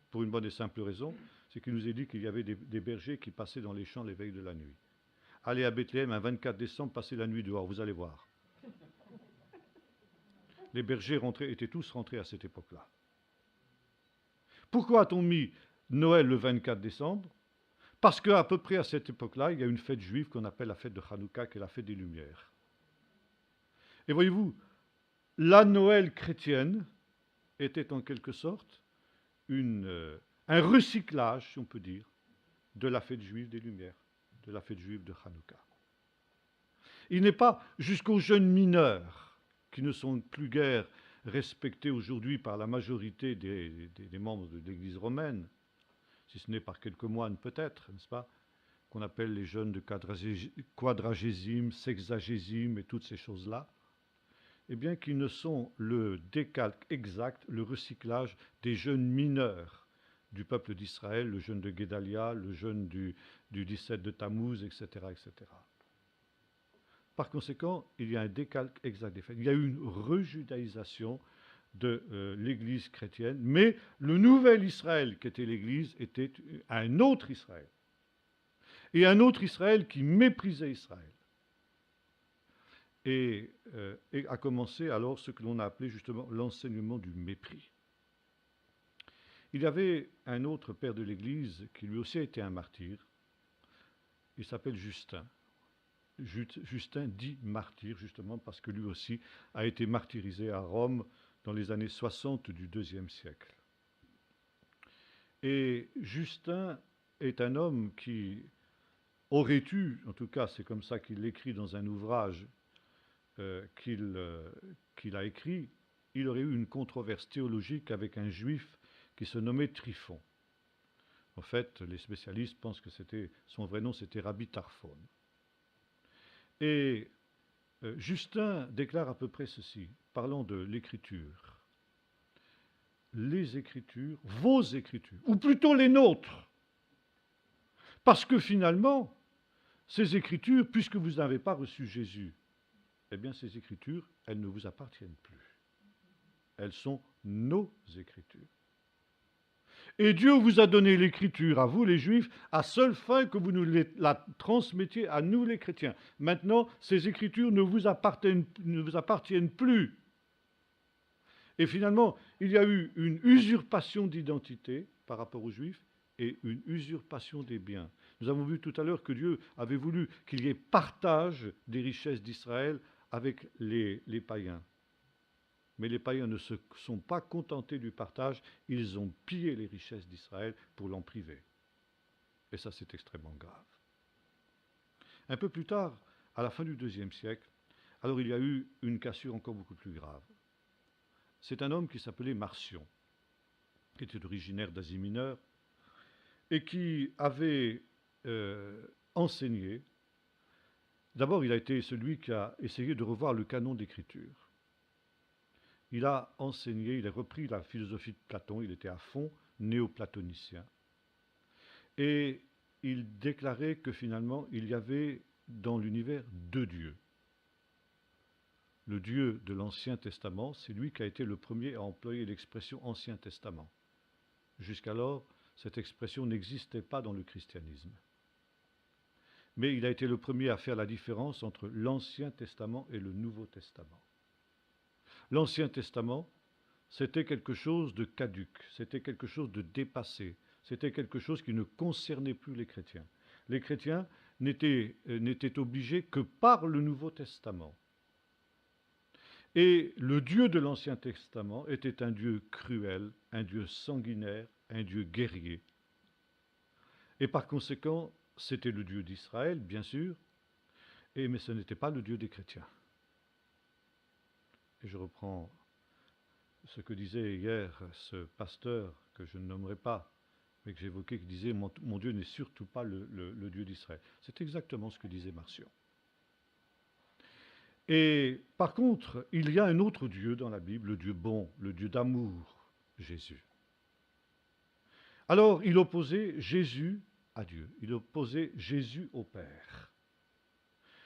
A: Pour une bonne et simple raison, c'est qu'il nous est dit qu'il y avait des bergers qui passaient dans les champs les veilles de la nuit. Allez à Bethléem un 24 décembre, passez la nuit dehors, vous allez voir. Les bergers étaient tous rentrés à cette époque-là. Pourquoi a-t-on mis Noël le 24 décembre? Parce qu'à peu près à cette époque-là, il y a une fête juive qu'on appelle la fête de Hanouka, qui est la fête des Lumières. Et voyez-vous, la Noël chrétienne était en quelque sorte un recyclage, si on peut dire, de la fête juive des Lumières, de la fête juive de Hanouka. Il n'est pas jusqu'aux jeunes mineurs, qui ne sont plus guère respectés aujourd'hui par la majorité des membres de l'Église romaine, si ce n'est par quelques moines peut-être, n'est-ce pas, qu'on appelle les jeunes de quadragésime, sexagésime et toutes ces choses-là, eh bien qui ne sont le décalque exact, le recyclage des jeunes mineurs du peuple d'Israël, le jeûne de Guédalia, le jeûne du 17 de Tammuz, etc., etc. Par conséquent, il y a un décalque exact des faits. Il y a eu une rejudaïsation de l'Église chrétienne, mais le nouvel Israël qui était l'Église était un autre Israël. Et un autre Israël qui méprisait Israël. Et a commencé alors ce que l'on a appelé justement l'enseignement du mépris. Il y avait un autre père de l'Église qui lui aussi a été un martyr. Il s'appelle Justin. Justin dit martyr justement parce que lui aussi a été martyrisé à Rome dans les années 60 du IIe siècle. Et Justin est un homme qui aurait eu, en tout cas c'est comme ça qu'il l'écrit dans un ouvrage qu'il a écrit, il aurait eu une controverse théologique avec un juif qui se nommait Tryphon. En fait, les spécialistes pensent que son vrai nom c'était Rabbi Tarfon. Et Justin déclare à peu près ceci, parlant de l'écriture. Les écritures, vos écritures, ou plutôt les nôtres. Parce que finalement, ces écritures, puisque vous n'avez pas reçu Jésus, eh bien ces écritures, elles ne vous appartiennent plus. Elles sont nos écritures. Et Dieu vous a donné l'écriture, à vous les Juifs, à seule fin que vous nous la transmettiez à nous les chrétiens. Maintenant, ces écritures ne vous appartiennent plus. Et finalement, il y a eu une usurpation d'identité par rapport aux Juifs et une usurpation des biens. Nous avons vu tout à l'heure que Dieu avait voulu qu'il y ait partage des richesses d'Israël avec les païens. Mais les païens ne se sont pas contentés du partage, ils ont pillé les richesses d'Israël pour l'en priver. Et ça, c'est extrêmement grave. Un peu plus tard, à la fin du IIe siècle, alors il y a eu une cassure encore beaucoup plus grave. C'est un homme qui s'appelait Marcion, qui était originaire d'Asie mineure, et qui avait enseigné. D'abord, il a été celui qui a essayé de revoir le canon d'écriture. Il a enseigné, il a repris la philosophie de Platon, il était à fond néoplatonicien. Et il déclarait que finalement, il y avait dans l'univers deux dieux. Le Dieu de l'Ancien Testament, c'est lui qui a été le premier à employer l'expression Ancien Testament. Jusqu'alors, cette expression n'existait pas dans le christianisme. Mais il a été le premier à faire la différence entre l'Ancien Testament et le Nouveau Testament. L'Ancien Testament, c'était quelque chose de caduc, c'était quelque chose de dépassé, c'était quelque chose qui ne concernait plus les chrétiens. Les chrétiens n'étaient obligés que par le Nouveau Testament. Et le Dieu de l'Ancien Testament était un Dieu cruel, un Dieu sanguinaire, un Dieu guerrier. Et par conséquent, c'était le Dieu d'Israël, bien sûr, mais ce n'était pas le Dieu des chrétiens. Et je reprends ce que disait hier ce pasteur, que je ne nommerai pas, mais que j'évoquais, qui disait « Mon Dieu n'est surtout pas le Dieu d'Israël ». C'est exactement ce que disait Marcion. Et par contre, il y a un autre Dieu dans la Bible, le Dieu bon, le Dieu d'amour, Jésus. Alors, il opposait Jésus à Dieu, il opposait Jésus au Père.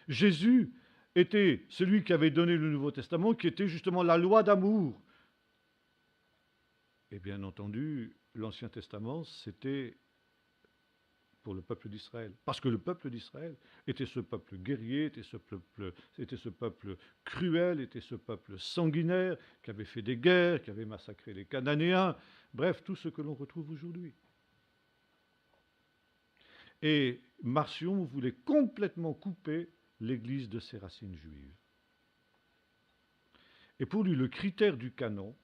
A: Jésus était celui qui avait donné le Nouveau Testament, qui était justement la loi d'amour. Et bien entendu, l'Ancien Testament, c'était pour le peuple d'Israël. Parce que le peuple d'Israël était ce peuple guerrier, était ce peuple cruel, était ce peuple sanguinaire, qui avait fait des guerres, qui avait massacré les Cananéens, bref, tout ce que l'on retrouve aujourd'hui. Et Marcion voulait complètement couper l'Église de ses racines juives. Et pour lui, le critère du canon,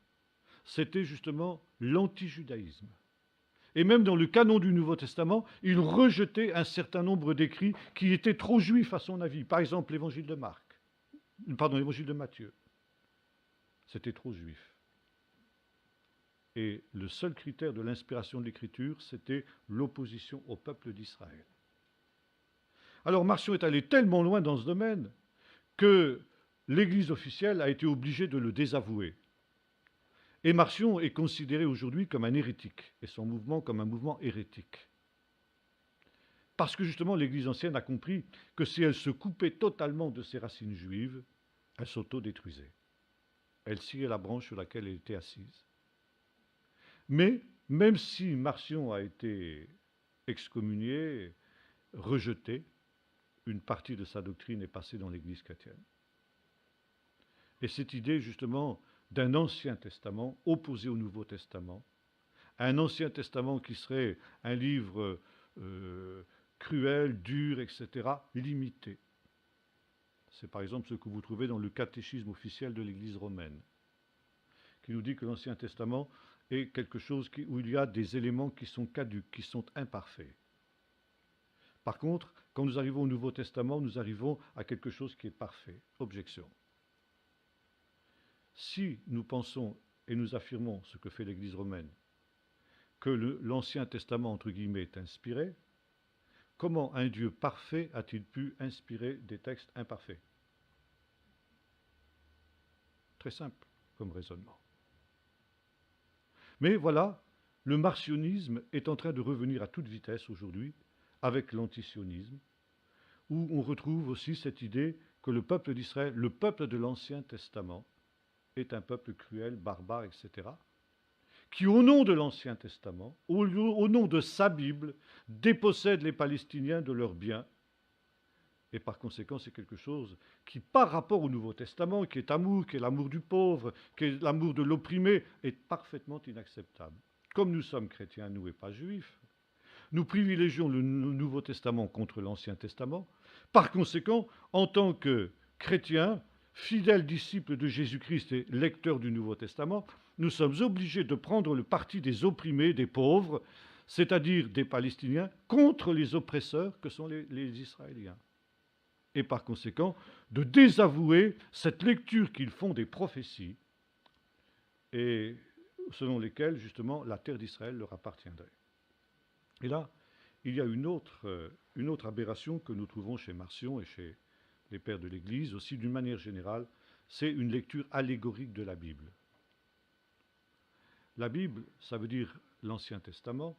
A: c'était justement l'antijudaïsme. Et même dans le canon du Nouveau Testament, il rejetait un certain nombre d'écrits qui étaient trop juifs à son avis. Par exemple, l'évangile de Matthieu. C'était trop juif. Et le seul critère de l'inspiration de l'écriture, c'était l'opposition au peuple d'Israël. Alors Marcion est allé tellement loin dans ce domaine que l'Église officielle a été obligée de le désavouer. Et Marcion est considéré aujourd'hui comme un hérétique, et son mouvement comme un mouvement hérétique. Parce que justement l'Église ancienne a compris que si elle se coupait totalement de ses racines juives, elle s'auto-détruisait. Elle sciait la branche sur laquelle elle était assise. Mais même si Marcion a été excommunié, rejeté, une partie de sa doctrine est passée dans l'Église chrétienne. Et cette idée justement d'un Ancien Testament opposé au Nouveau Testament, un Ancien Testament qui serait un livre cruel, dur, etc., limité. C'est par exemple ce que vous trouvez dans le catéchisme officiel de l'Église romaine, qui nous dit que l'Ancien Testament est quelque chose où il y a des éléments qui sont caducs, qui sont imparfaits. Par contre, quand nous arrivons au Nouveau Testament, nous arrivons à quelque chose qui est parfait. Objection. Si nous pensons et nous affirmons ce que fait l'Église romaine, que l'Ancien Testament, entre guillemets, est inspiré, comment un Dieu parfait a-t-il pu inspirer des textes imparfaits? Très simple comme raisonnement. Mais voilà, le marcionisme est en train de revenir à toute vitesse aujourd'hui, avec l'antisionisme, où on retrouve aussi cette idée que le peuple d'Israël, le peuple de l'Ancien Testament, est un peuple cruel, barbare, etc., qui, au nom de l'Ancien Testament, au nom de sa Bible, dépossède les Palestiniens de leurs biens. Et par conséquent, c'est quelque chose qui, par rapport au Nouveau Testament, qui est amour, qui est l'amour du pauvre, qui est l'amour de l'opprimé, est parfaitement inacceptable. Comme nous sommes chrétiens, nous, et pas juifs, nous privilégions le Nouveau Testament contre l'Ancien Testament. Par conséquent, en tant que chrétiens, fidèles disciples de Jésus-Christ et lecteurs du Nouveau Testament, nous sommes obligés de prendre le parti des opprimés, des pauvres, c'est-à-dire des Palestiniens, contre les oppresseurs que sont les Israéliens. Et par conséquent, de désavouer cette lecture qu'ils font des prophéties, et selon lesquelles, justement, la terre d'Israël leur appartiendrait. Et là, il y a une autre aberration que nous trouvons chez Marcion et chez les pères de l'Église, aussi d'une manière générale, c'est une lecture allégorique de la Bible. La Bible, ça veut dire l'Ancien Testament,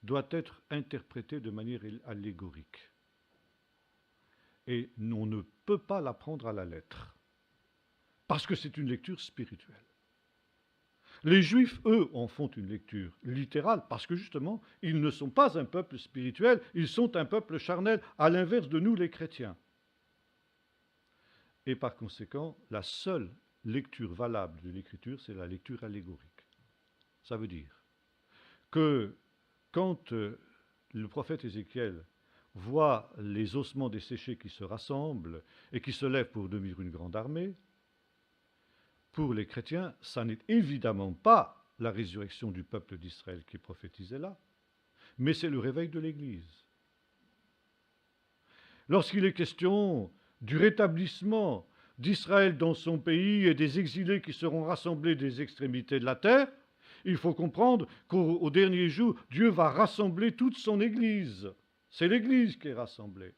A: doit être interprétée de manière allégorique. Et on ne peut pas la prendre à la lettre, parce que c'est une lecture spirituelle. Les Juifs, eux, en font une lecture littérale, parce que justement, ils ne sont pas un peuple spirituel, ils sont un peuple charnel, à l'inverse de nous, les chrétiens. Et par conséquent, la seule lecture valable de l'Écriture, c'est la lecture allégorique. Ça veut dire que quand le prophète Ézéchiel voit les ossements desséchés qui se rassemblent et qui se lèvent pour devenir une grande armée, pour les chrétiens, ça n'est évidemment pas la résurrection du peuple d'Israël qui est prophétisée là, mais c'est le réveil de l'Église. Lorsqu'il est question du rétablissement d'Israël dans son pays et des exilés qui seront rassemblés des extrémités de la terre, il faut comprendre qu'au dernier jour, Dieu va rassembler toute son Église. C'est l'Église qui est rassemblée.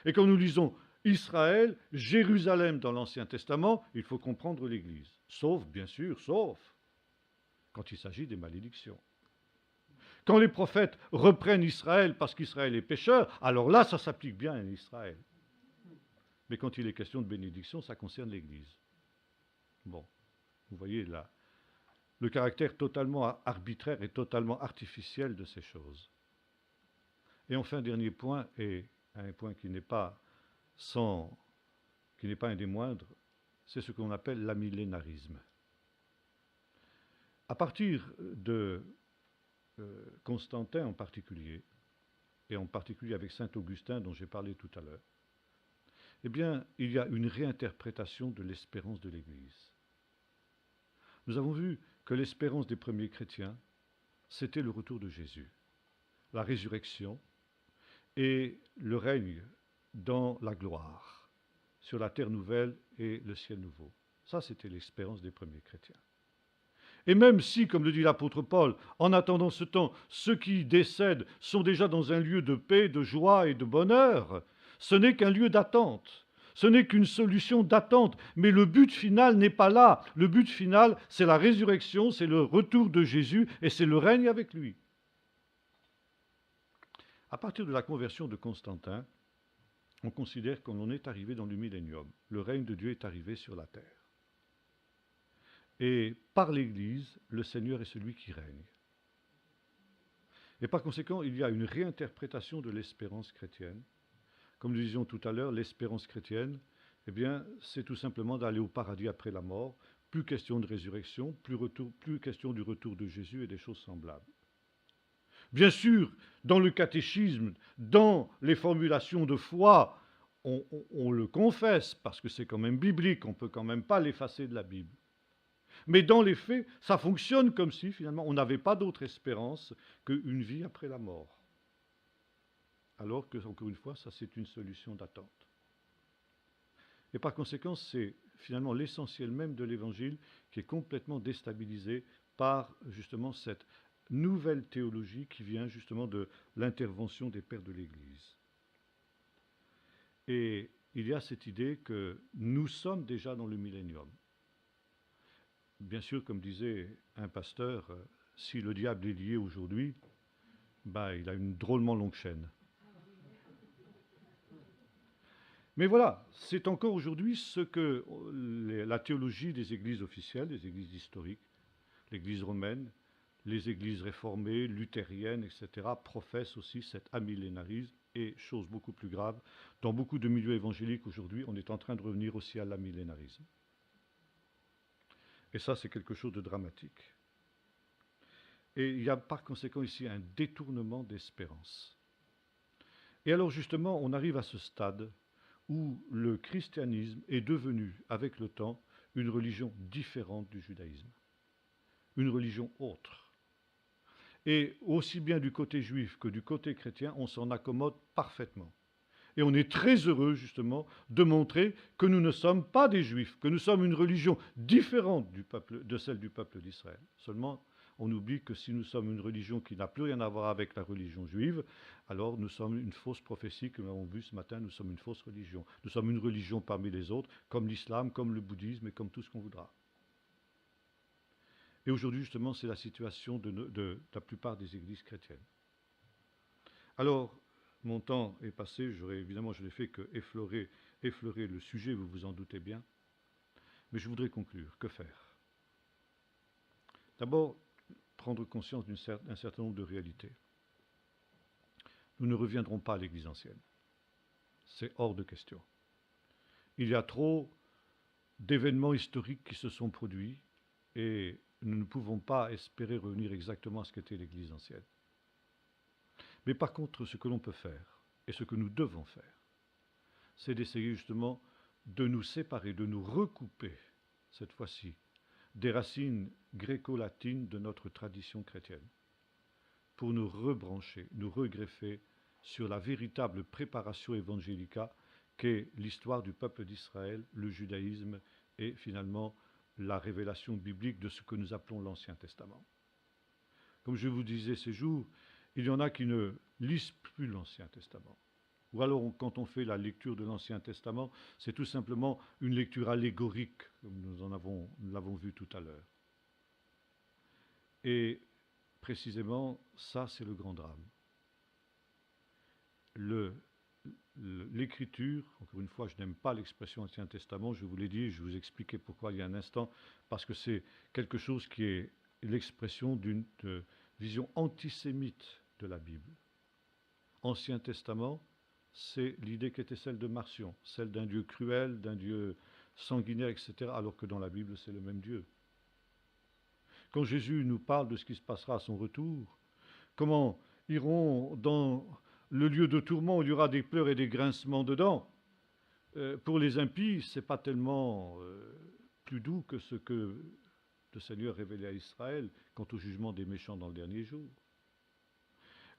A: Et quand nous lisons Israël, Jérusalem dans l'Ancien Testament, il faut comprendre l'Église. Sauf, bien sûr, quand il s'agit des malédictions. Quand les prophètes reprennent Israël parce qu'Israël est pécheur, alors là, ça s'applique bien à Israël. Mais quand il est question de bénédiction, ça concerne l'Église. Bon, vous voyez là, le caractère totalement arbitraire et totalement artificiel de ces choses. Et enfin, dernier point, et un point qui n'est pas un des moindres, c'est ce qu'on appelle l'amillénarisme. À partir de Constantin en particulier, et en particulier avec saint Augustin dont j'ai parlé tout à l'heure, eh bien, il y a une réinterprétation de l'espérance de l'Église. Nous avons vu que l'espérance des premiers chrétiens, c'était le retour de Jésus, la résurrection et le règne dans la gloire, sur la terre nouvelle et le ciel nouveau. Ça, c'était l'espérance des premiers chrétiens. Et même si, comme le dit l'apôtre Paul, en attendant ce temps, ceux qui décèdent sont déjà dans un lieu de paix, de joie et de bonheur, ce n'est qu'un lieu d'attente. Ce n'est qu'une solution d'attente, mais le but final n'est pas là. Le but final, c'est la résurrection, c'est le retour de Jésus et c'est le règne avec lui. À partir de la conversion de Constantin, on considère qu'on en est arrivé dans le millénium. Le règne de Dieu est arrivé sur la terre. Et par l'Église, le Seigneur est celui qui règne. Et par conséquent, il y a une réinterprétation de l'espérance chrétienne. Comme nous disions tout à l'heure, l'espérance chrétienne, eh bien, c'est tout simplement d'aller au paradis après la mort. Plus question de résurrection, plus question du retour de Jésus et des choses semblables. Bien sûr, dans le catéchisme, dans les formulations de foi, on le confesse, parce que c'est quand même biblique, on ne peut quand même pas l'effacer de la Bible. Mais dans les faits, ça fonctionne comme si, finalement, on n'avait pas d'autre espérance qu'une vie après la mort. Alors que, encore une fois, ça c'est une solution d'attente. Et par conséquent, c'est finalement l'essentiel même de l'Évangile qui est complètement déstabilisé par justement cette nouvelle théologie qui vient justement de l'intervention des pères de l'Église. Et il y a cette idée que nous sommes déjà dans le millénium. Bien sûr, comme disait un pasteur, si le diable est lié aujourd'hui, il a une drôlement longue chaîne. Mais voilà, c'est encore aujourd'hui ce que la théologie des églises officielles, des églises historiques, l'église romaine, les églises réformées, luthériennes, etc., professent aussi cet amillénarisme. Et, chose beaucoup plus grave, dans beaucoup de milieux évangéliques aujourd'hui, on est en train de revenir aussi à l'amillénarisme. Et ça, c'est quelque chose de dramatique. Et il y a par conséquent ici un détournement d'espérance. Et alors justement, on arrive à ce stade où le christianisme est devenu, avec le temps, une religion différente du judaïsme. Une religion autre. Et aussi bien du côté juif que du côté chrétien, on s'en accommode parfaitement. Et on est très heureux, justement, de montrer que nous ne sommes pas des juifs, que nous sommes une religion différente de celle du peuple d'Israël. Seulement, on oublie que si nous sommes une religion qui n'a plus rien à voir avec la religion juive, alors nous sommes une fausse prophétie, que nous avons vu ce matin, nous sommes une fausse religion. Nous sommes une religion parmi les autres, comme l'islam, comme le bouddhisme et comme tout ce qu'on voudra. Et aujourd'hui, justement, c'est la situation de la plupart des églises chrétiennes. Alors, mon temps est passé, évidemment, je n'ai fait que effleurer le sujet, vous vous en doutez bien. Mais je voudrais conclure. Que faire? D'abord, prendre conscience d'un certain nombre de réalités. Nous ne reviendrons pas à l'Église ancienne. C'est hors de question. Il y a trop d'événements historiques qui se sont produits et nous ne pouvons pas espérer revenir exactement à ce qu'était l'Église ancienne. Mais par contre, ce que l'on peut faire, et ce que nous devons faire, c'est d'essayer justement de nous séparer, de nous recouper, cette fois-ci, des racines gréco-latines de notre tradition chrétienne, pour nous rebrancher, nous regreffer sur la véritable préparation évangélica qu'est l'histoire du peuple d'Israël, le judaïsme et finalement la révélation biblique de ce que nous appelons l'Ancien Testament. Comme je vous disais ces jours, il y en a qui ne lisent plus l'Ancien Testament. Ou alors, quand on fait la lecture de l'Ancien Testament, c'est tout simplement une lecture allégorique, comme nous l'avons vu tout à l'heure. Et précisément, ça, c'est le grand drame. L'écriture, encore une fois, je n'aime pas l'expression Ancien Testament, je vous l'ai dit, je vous expliquais pourquoi il y a un instant, parce que c'est quelque chose qui est l'expression d'une vision antisémite de la Bible. Ancien Testament, c'est l'idée qui était celle de Marcion, celle d'un Dieu cruel, d'un Dieu sanguinaire, etc., alors que dans la Bible, c'est le même Dieu. Quand Jésus nous parle de ce qui se passera à son retour, comment iront dans le lieu de tourment où il y aura des pleurs et des grincements de dents. Pour les impies, ce n'est pas tellement plus doux que ce que le Seigneur révélait à Israël quant au jugement des méchants dans le dernier jour.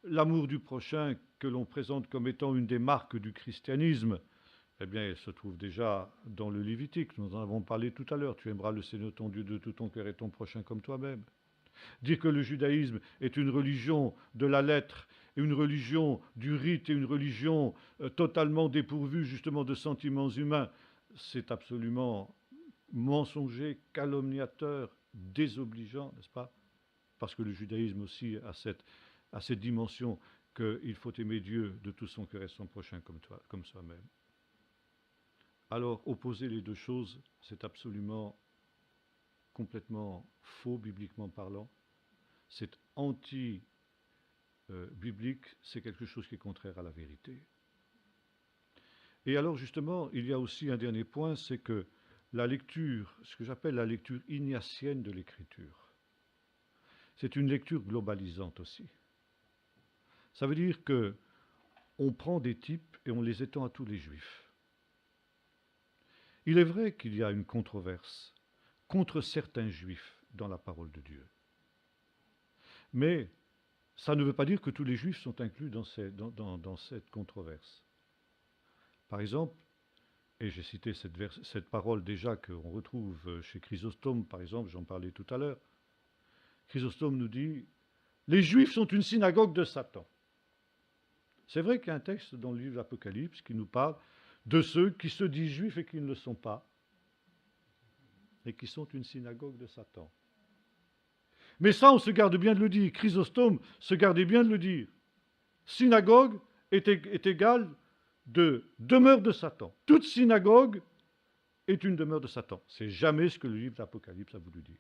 A: L'amour du prochain que l'on présente comme étant une des marques du christianisme, eh bien, elle se trouve déjà dans le Lévitique. Nous en avons parlé tout à l'heure. Tu aimeras le Seigneur ton Dieu de tout ton cœur et ton prochain comme toi-même. Dire que le judaïsme est une religion de la lettre et une religion du rite et une religion totalement dépourvue justement de sentiments humains, c'est absolument mensonger, calomniateur, désobligeant, n'est-ce pas? Parce que le judaïsme aussi a cette dimension qu'il faut aimer Dieu de tout son cœur et son prochain comme soi-même. Alors, opposer les deux choses, c'est absolument complètement faux, bibliquement parlant. C'est anti-biblique, c'est quelque chose qui est contraire à la vérité. Et alors, justement, il y a aussi un dernier point, c'est que la lecture, ce que j'appelle la lecture ignatienne de l'Écriture, c'est une lecture globalisante aussi. Ça veut dire que on prend des types et on les étend à tous les juifs. Il est vrai qu'il y a une controverse contre certains juifs dans la parole de Dieu. Mais ça ne veut pas dire que tous les juifs sont inclus dans cette controverse. Par exemple, et j'ai cité cette parole déjà qu'on retrouve chez Chrysostome, par exemple, j'en parlais tout à l'heure. Chrysostome nous dit « Les Juifs sont une synagogue de Satan ». C'est vrai qu'il y a un texte dans le livre de l'Apocalypse qui nous parle de ceux qui se disent juifs et qui ne le sont pas, et qui sont une synagogue de Satan. Mais ça, on se garde bien de le dire. Chrysostome se gardait bien de le dire. Synagogue est égale de demeure de Satan. Toute synagogue est une demeure de Satan. C'est jamais ce que le livre de l'Apocalypse a voulu dire.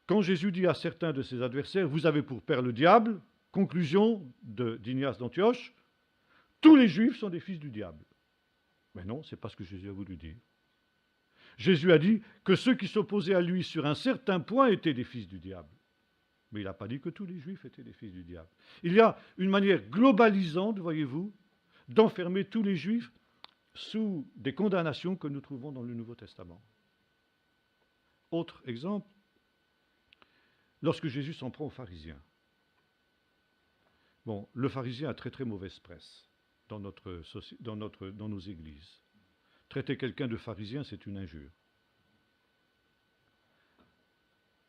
A: Quand Jésus dit à certains de ses adversaires, vous avez pour père le diable, conclusion d'Ignace d'Antioche, tous les juifs sont des fils du diable. Mais non, ce n'est pas ce que Jésus a voulu dire. Jésus a dit que ceux qui s'opposaient à lui sur un certain point étaient des fils du diable. Mais il n'a pas dit que tous les juifs étaient des fils du diable. Il y a une manière globalisante, voyez-vous, d'enfermer tous les juifs sous des condamnations que nous trouvons dans le Nouveau Testament. Autre exemple, lorsque Jésus s'en prend aux pharisiens. Bon, le pharisien a très très mauvaise presse dans nos églises. Traiter quelqu'un de pharisien, c'est une injure.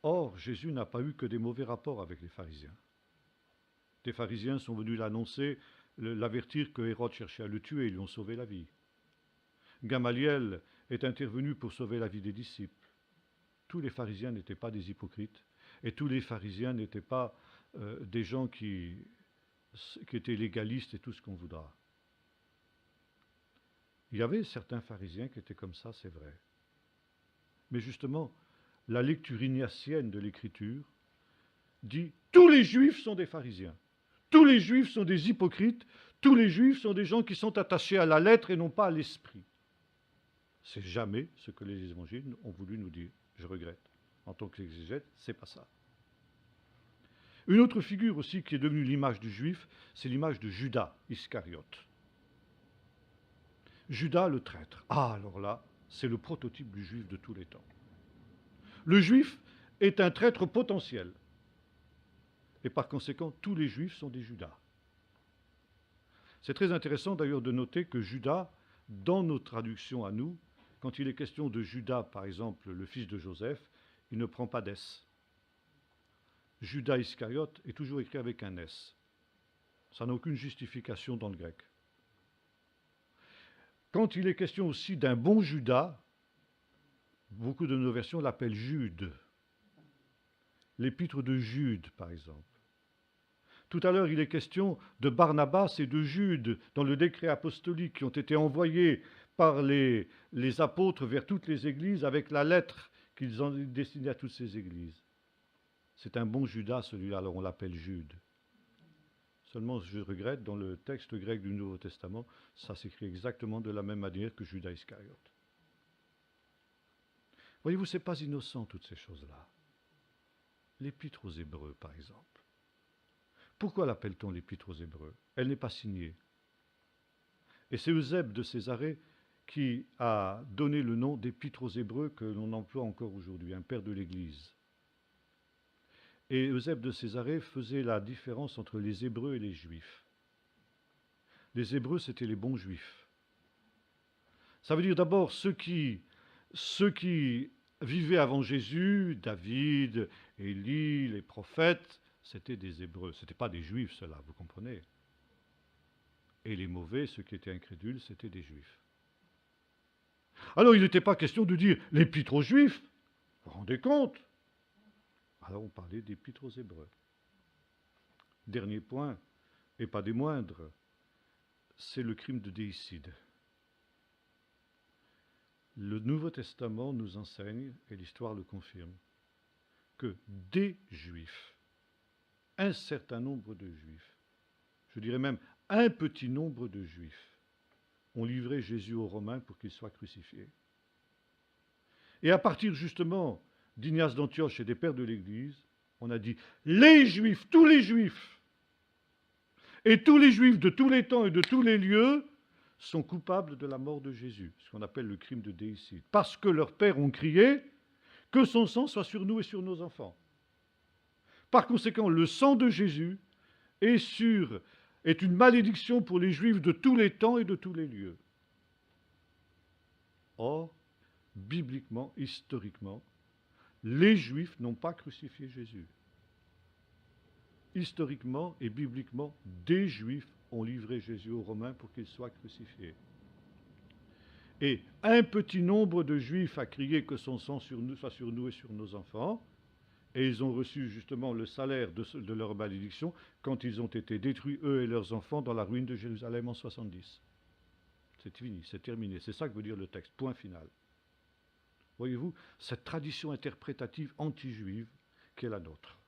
A: Or, Jésus n'a pas eu que des mauvais rapports avec les pharisiens. Des pharisiens sont venus l'annoncer, l'avertir que Hérode cherchait à le tuer, ils lui ont sauvé la vie. Gamaliel est intervenu pour sauver la vie des disciples. Tous les pharisiens n'étaient pas des hypocrites, et tous les pharisiens n'étaient pas des gens qui étaient légalistes et tout ce qu'on voudra. Il y avait certains pharisiens qui étaient comme ça, c'est vrai. Mais justement, la lecture ignatienne de l'Écriture dit « tous les juifs sont des pharisiens, tous les juifs sont des hypocrites, tous les juifs sont des gens qui sont attachés à la lettre et non pas à l'esprit ». C'est jamais ce que les évangiles ont voulu nous dire. Je regrette. En tant qu'exégète, c'est pas ça. Une autre figure aussi qui est devenue l'image du juif, c'est l'image de Judas Iscariote. Judas le traître. Ah, alors là, c'est le prototype du juif de tous les temps. Le juif est un traître potentiel. Et par conséquent, tous les juifs sont des Judas. C'est très intéressant d'ailleurs de noter que Judas, dans nos traductions à nous, quand il est question de Judas, par exemple, le fils de Joseph, il ne prend pas d'S. Judas Iscariote est toujours écrit avec un S. Ça n'a aucune justification dans le grec. Quand il est question aussi d'un bon Judas, beaucoup de nos versions l'appellent Jude. L'épître de Jude, par exemple. Tout à l'heure, il est question de Barnabas et de Jude dans le décret apostolique qui ont été envoyés par les apôtres vers toutes les églises avec la lettre qu'ils ont destinée à toutes ces églises. C'est un bon Judas, celui-là, alors on l'appelle Jude. Seulement, je regrette, dans le texte grec du Nouveau Testament, ça s'écrit exactement de la même manière que Judas Iscariote. Voyez-vous, ce n'est pas innocent, toutes ces choses-là. L'Épître aux Hébreux, par exemple. Pourquoi l'appelle-t-on l'Épître aux Hébreux? Elle n'est pas signée. Et c'est Eusèbe de Césarée qui a donné le nom d'Épître aux Hébreux que l'on emploie encore aujourd'hui, un père de l'Église. Et Eusèbe de Césarée faisait la différence entre les Hébreux et les Juifs. Les Hébreux, c'était les bons Juifs. Ça veut dire d'abord ceux qui vivaient avant Jésus, David, Élie, les prophètes, c'était des Hébreux. Ce n'étaient pas des Juifs, ceux-là, vous comprenez? Et les mauvais, ceux qui étaient incrédules, c'était des Juifs. Alors il n'était pas question de dire l'épître aux Juifs. Vous vous rendez compte? Alors on parlait d'épître aux Hébreux. Dernier point, et pas des moindres, c'est le crime de déicide. Le Nouveau Testament nous enseigne, et l'histoire le confirme, que des Juifs, un certain nombre de Juifs, je dirais même un petit nombre de Juifs, ont livré Jésus aux Romains pour qu'il soit crucifié. Et à partir justement d'Ignace d'Antioche et des pères de l'Église, on a dit les Juifs, tous les Juifs, et tous les Juifs de tous les temps et de tous les lieux sont coupables de la mort de Jésus, ce qu'on appelle le crime de déicide, parce que leurs pères ont crié que son sang soit sur nous et sur nos enfants. Par conséquent, le sang de Jésus est une malédiction pour les Juifs de tous les temps et de tous les lieux. Or, bibliquement, historiquement, les Juifs n'ont pas crucifié Jésus. Historiquement et bibliquement, des Juifs ont livré Jésus aux Romains pour qu'il soit crucifié. Et un petit nombre de Juifs a crié que son sang soit sur nous et sur nos enfants, et ils ont reçu justement le salaire de leur malédiction quand ils ont été détruits, eux et leurs enfants, dans la ruine de Jérusalem en 70. C'est fini, c'est terminé. C'est ça que veut dire le texte. Point final. Voyez-vous, cette tradition interprétative anti-juive qui est la nôtre.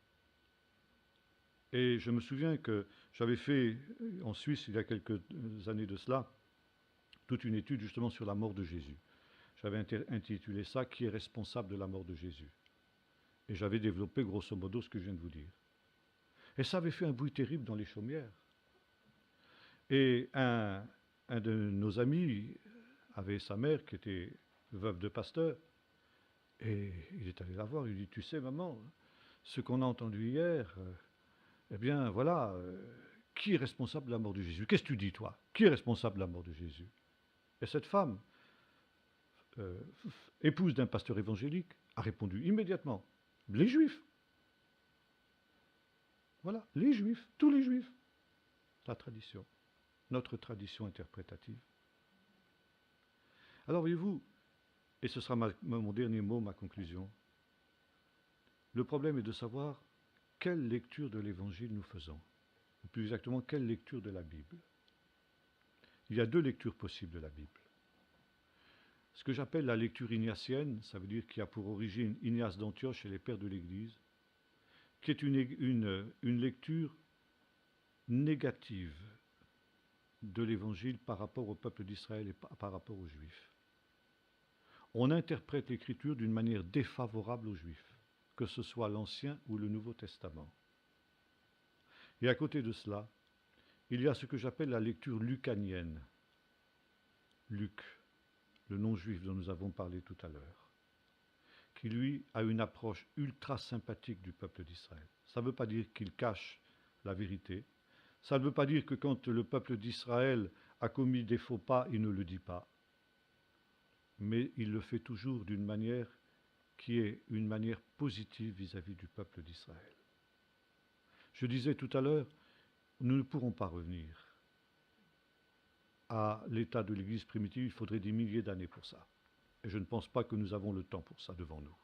A: Et je me souviens que j'avais fait en Suisse, il y a quelques années de cela, toute une étude justement sur la mort de Jésus. J'avais intitulé ça « Qui est responsable de la mort de Jésus ?» Et j'avais développé grosso modo ce que je viens de vous dire. Et ça avait fait un bruit terrible dans les chaumières. Et un de nos amis avait sa mère qui était veuve de pasteur. Et il est allé la voir, il lui dit, tu sais maman, ce qu'on a entendu hier, eh bien voilà, qui est responsable de la mort de Jésus? Qu'est-ce que tu dis toi? Qui est responsable de la mort de Jésus? Et cette femme, épouse d'un pasteur évangélique, a répondu immédiatement, les Juifs. Voilà, les Juifs, tous les Juifs. La tradition, notre tradition interprétative. Alors voyez-vous, et ce sera mon dernier mot, ma conclusion, le problème est de savoir quelle lecture de l'Évangile nous faisons, ou plus exactement, quelle lecture de la Bible. Il y a deux lectures possibles de la Bible. Ce que j'appelle la lecture ignatienne, ça veut dire qu'il y a pour origine Ignace d'Antioche et les pères de l'Église, qui est une lecture négative de l'Évangile par rapport au peuple d'Israël et par rapport aux Juifs. On interprète l'Écriture d'une manière défavorable aux Juifs, que ce soit l'Ancien ou le Nouveau Testament. Et à côté de cela, il y a ce que j'appelle la lecture lucanienne. Luc, le non-juif dont nous avons parlé tout à l'heure, qui lui a une approche ultra sympathique du peuple d'Israël. Ça ne veut pas dire qu'il cache la vérité, ça ne veut pas dire que quand le peuple d'Israël a commis des faux pas, il ne le dit pas, mais il le fait toujours d'une manière qui est une manière positive vis-à-vis du peuple d'Israël. Je disais tout à l'heure, nous ne pourrons pas revenir à l'état de l'Église primitive, il faudrait des milliers d'années pour ça. Et je ne pense pas que nous avons le temps pour ça devant nous.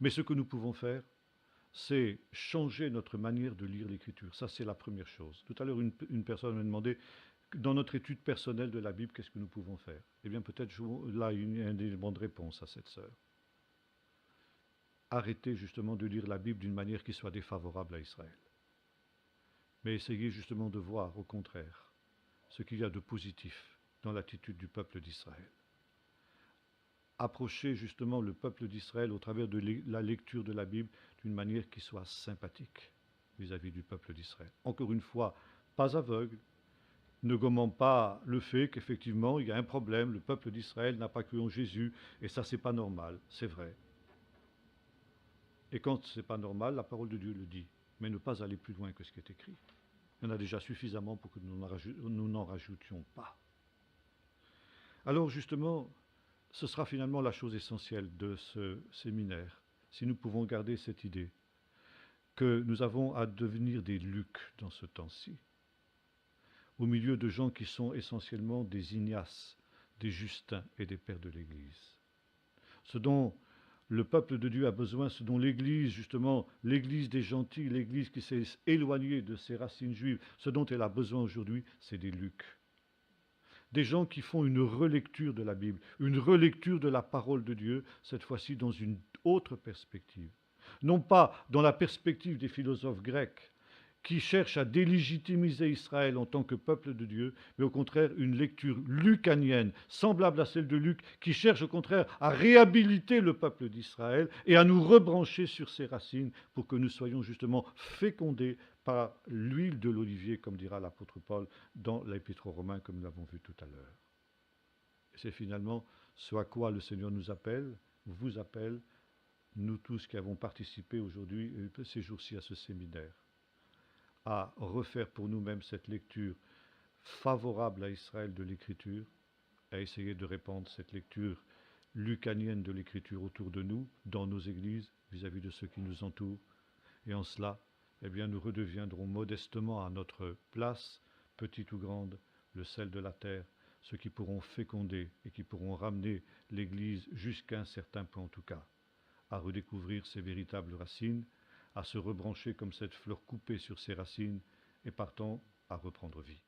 A: Mais ce que nous pouvons faire, c'est changer notre manière de lire l'Écriture. Ça, c'est la première chose. Tout à l'heure, une personne m'a demandé, dans notre étude personnelle de la Bible, qu'est-ce que nous pouvons faire? Eh bien, peut-être là, il y a un élément de réponse à cette sœur. Arrêtez justement de lire la Bible d'une manière qui soit défavorable à Israël. Mais essayez justement de voir, au contraire, ce qu'il y a de positif dans l'attitude du peuple d'Israël. Approchez justement le peuple d'Israël au travers de la lecture de la Bible d'une manière qui soit sympathique vis-à-vis du peuple d'Israël. Encore une fois, pas aveugle, ne gommant pas le fait qu'effectivement il y a un problème, le peuple d'Israël n'a pas cru en Jésus, et ça c'est pas normal, c'est vrai. Et quand c'est pas normal, la parole de Dieu le dit, mais ne pas aller plus loin que ce qui est écrit. Il y en a déjà suffisamment pour que nous n'en rajoutions pas. Alors justement, ce sera finalement la chose essentielle de ce séminaire, si nous pouvons garder cette idée. que nous avons à devenir des Luc dans ce temps-ci, au milieu de gens qui sont essentiellement des Ignaces, des Justins et des pères de l'Église. Ce dont le peuple de Dieu a besoin, ce dont l'Église, justement, l'Église des gentils, l'Église qui s'est éloignée de ses racines juives, ce dont elle a besoin aujourd'hui, c'est des Luc. Des gens qui font une relecture de la Bible, une relecture de la parole de Dieu, cette fois-ci dans une autre perspective. Non pas dans la perspective des philosophes grecs, qui cherchent à délégitimiser Israël en tant que peuple de Dieu, mais au contraire une lecture lucanienne, semblable à celle de Luc, qui cherche au contraire à réhabiliter le peuple d'Israël et à nous rebrancher sur ses racines pour que nous soyons justement fécondés par l'huile de l'olivier, comme dira l'apôtre Paul dans l'Épître aux Romains, comme nous l'avons vu tout à l'heure. C'est finalement ce à quoi le Seigneur nous appelle, vous appelle, nous tous qui avons participé aujourd'hui, ces jours-ci, à ce séminaire, à refaire pour nous-mêmes cette lecture favorable à Israël de l'Écriture, à essayer de répandre cette lecture lucanienne de l'Écriture autour de nous, dans nos églises, vis-à-vis de ceux qui nous entourent. Et en cela, eh bien, nous redeviendrons modestement à notre place, petite ou grande, le sel de la terre, ceux qui pourront féconder et qui pourront ramener l'Église jusqu'à un certain point en tout cas, à redécouvrir ses véritables racines, à se rebrancher comme cette fleur coupée sur ses racines et partant à reprendre vie.